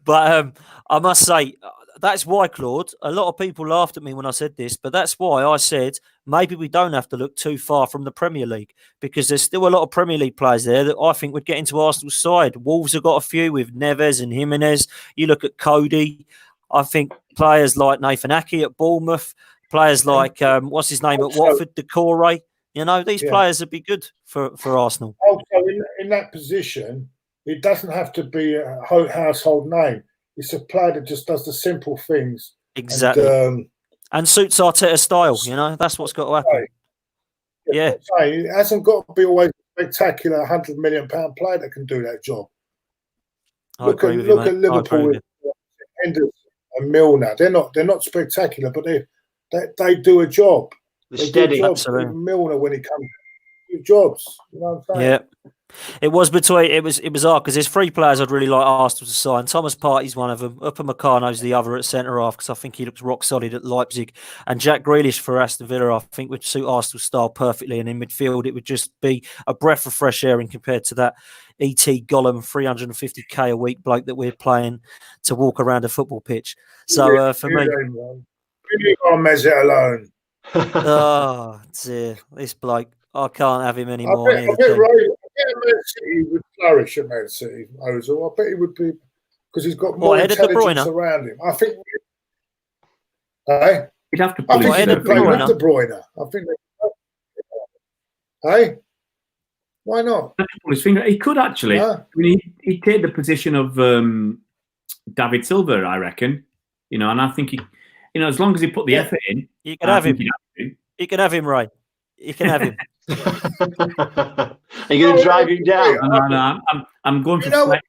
But I must say, that's why, Claude, a lot of people laughed at me when I said this, but that's why I said maybe we don't have to look too far from the Premier League, because there's still a lot of Premier League players there that I think would get into Arsenal's side. Wolves have got a few with Neves and Jimenez. You look at Cody. I think players like Nathan Ake at Bournemouth, players like, what's his name at Watford, Decore. You know, these players would be good for Arsenal. Also, in that position, it doesn't have to be a household name. It's a player that just does the simple things. Exactly. And suits Arteta's style, you know. That's what's got to happen. Yeah. It hasn't got to be always a spectacular £100 million player that can do that job. Look at Liverpool with Henderson and Milner. They're not spectacular, but they do a job. They're steady. Absolutely. Milner, when he comes, do jobs. You know what I'm saying? Yeah. It was bizarre because there's 3 players I'd really like Arsenal to sign. Thomas Partey's one of them. Upamecano's the other at centre half because I think he looks rock solid at Leipzig, and Jack Grealish for Aston Villa I think would suit Arsenal's style perfectly. And in midfield, it would just be a breath of fresh air in compared to that E.T. Gollum 350k a week bloke that we're playing to walk around a football pitch. So for me, leave Messi alone. Oh dear, this bloke, I can't have him anymore. I bet Man City would flourish at Man City, Ozil. I bet he would be, because he's got more intelligence around him. I think. He'd have to play with De Bruyne. I think. Hey, why not? His finger. He could actually. I mean, he'd take the position of David Silva, I reckon. You know, and I think he. You know, as long as he put the effort in, you can have him. You can have him, Ray. You can have him. Are you going to drive him down? No. I'm going for flex.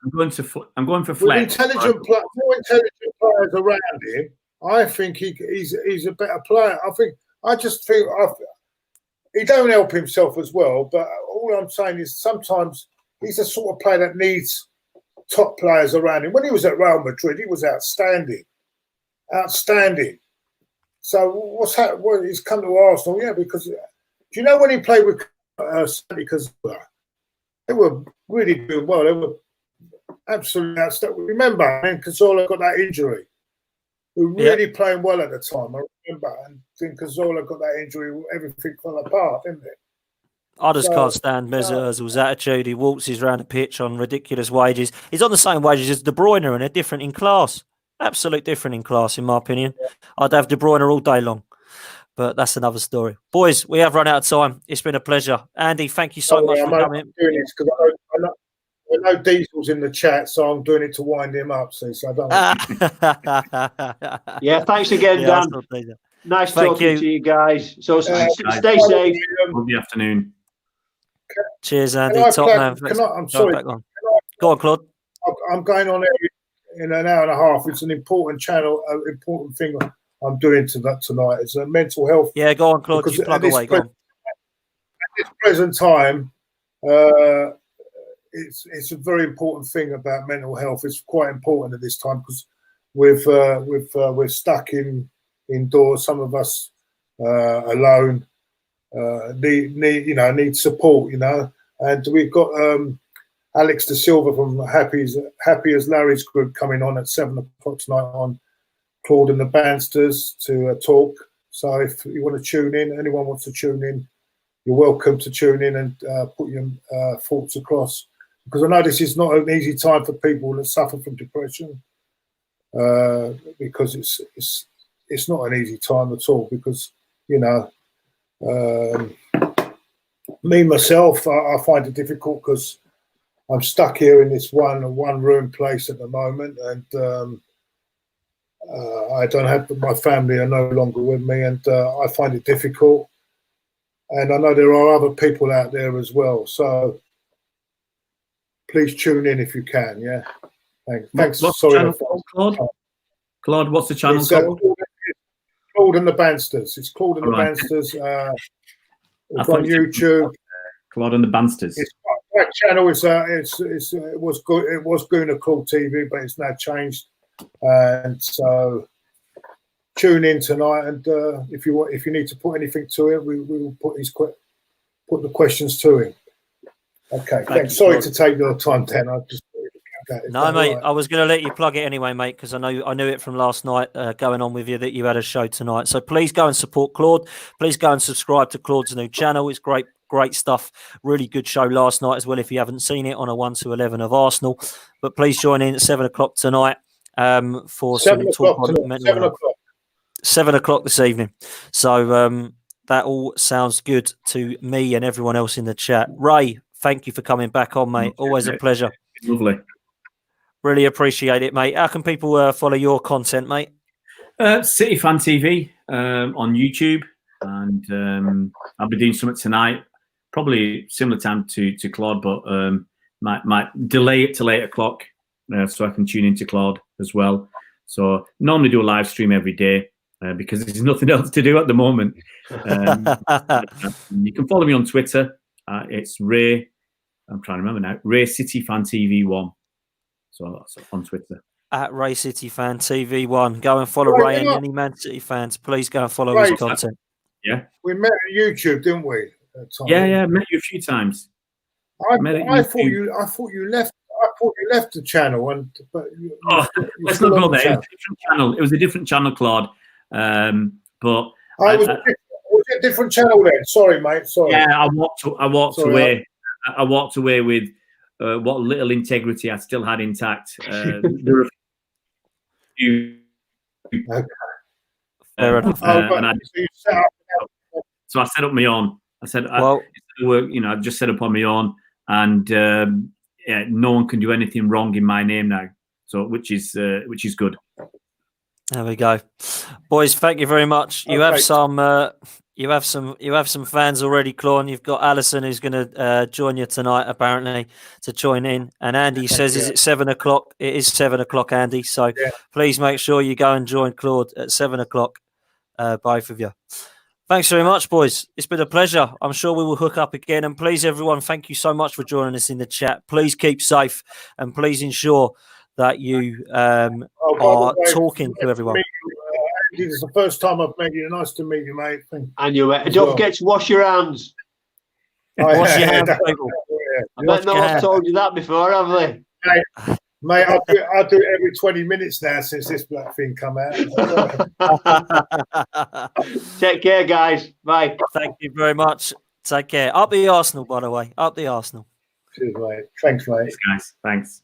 I'm going for flex. More intelligent players around him. I think he's a better player. I just think he don't help himself as well. But all I'm saying is sometimes he's the sort of player that needs top players around him. When he was at Real Madrid, he was outstanding. So what's happened? Well, he's come to Arsenal, because do you know when he played with Santi Cazorla, they were really doing well. They were absolutely outstanding. Remember, Cazorla got that injury. We were really playing well at the time. I remember, and then Cazorla got that injury. Everything fell apart, didn't it? I just can't stand Mesut Ozil's attitude. He waltzes around the pitch on ridiculous wages. He's on the same wages as De Bruyne, and they're different in class. Absolute different in class, in my opinion. I'd have De Bruyne all day long, but that's another story. Boys, we have run out of time. It's been a pleasure. Andy, thank you so much for coming. I'm doing this because I know Diesel's in the chat, so I'm doing it to wind him up. So I don't. Yeah, thanks again, Dan. Nice talking to you guys. So stay safe. Good afternoon. Cheers, Andy. Top man. I'm sorry. Go on, Claude. I'm going on in an hour and a half. It's an important channel, an important thing I'm doing tonight. It's a mental health. Yeah, go on, Claude. You plug away. Go on. At this present time, it's a very important thing about mental health. It's quite important at this time because we're stuck indoors. Some of us alone need support, and we've got Alex Da Silva from Happy as Larry's group coming on at 7 o'clock tonight on Claude and the Bansters to talk. So if you want to tune in, anyone wants to tune in, you're welcome to tune in and put your thoughts across. Because I know this is not an easy time for people that suffer from depression. Because it's not an easy time at all. Because me myself, I find it difficult because I'm stuck here in this one room place at the moment, and I don't have my family are no longer with me, and I find it difficult. And I know there are other people out there as well. So please tune in if you can. Yeah. Thanks. What's Sorry, the channel called, Claude? Claude, what's the channel called? Claude and the Bansters. It's Claude and the Bansters. It's on YouTube. Claude and the Bansters. That channel is it was good. It was Gooner Cool TV, but it's now changed. And so tune in tonight. And if you need to put anything to it, we will put the questions to him. Okay. Thanks. Sorry to take your time, Dan. I just. No, mate. Right? I was going to let you plug it anyway, mate, because I knew it from last night going on with you that you had a show tonight. So please go and support Claude. Please go and subscribe to Claude's new channel. It's great stuff. Really good show last night as well. If you haven't seen it on a 1 to 11 of Arsenal, but please join in at 7 o'clock tonight for some talk on mental health. 7 o'clock this evening. So that all sounds good to me and everyone else in the chat. Ray, thank you for coming back on, mate. Always a pleasure. Lovely. Really appreciate it, mate. How can people follow your content, mate? City Fan TV on YouTube, and I'll be doing something tonight, probably similar time to Claude, but might delay it till 8 o'clock so I can tune into Claude as well. So normally do a live stream every day because there's nothing else to do at the moment. You can follow me on Twitter. It's Ray. I'm trying to remember now. Ray City Fan TV 1. So that's on Twitter. At Ray City Fan TV 1. Go and follow Ray and any Man City fans. Please go and follow his content. Yeah. We met on YouTube, didn't we? Yeah, met you a few times. I thought you left. I thought you left the channel, let's not go there. It was a different channel. It was a different channel, Claude. But was it a different channel then? Sorry, mate. Sorry. Yeah, I walked away. I walked away with what little integrity I still had intact. There were a few. Okay. Fair enough. So I set up my own. I said, I just set up on my own, and no one can do anything wrong in my name now. So which is good. There we go, boys. Thank you very much. You have some. You have some fans already, Claude. You've got Alison who's going to join you tonight, apparently, to join in. And Andy says, "Is it 7 o'clock?" It is 7 o'clock, Andy. So please make sure you go and join Claude at 7 o'clock, both of you. Thanks very much, boys. It's been a pleasure. I'm sure we will hook up again. And please, everyone, thank you so much for joining us in the chat. Please keep safe and please ensure that you are talking to everyone. This is the first time I've met you. Nice to meet you, mate. And don't forget to wash your hands. Wash your hands, people. I bet no one's told you that before, have they? Mate, I'll do it every 20 minutes now since this black thing come out. Take care, guys. Bye. Thank you very much. Take care. Up the Arsenal, by the way. Up the Arsenal. Cheers, mate. Thanks, mate. Thanks, guys. Thanks.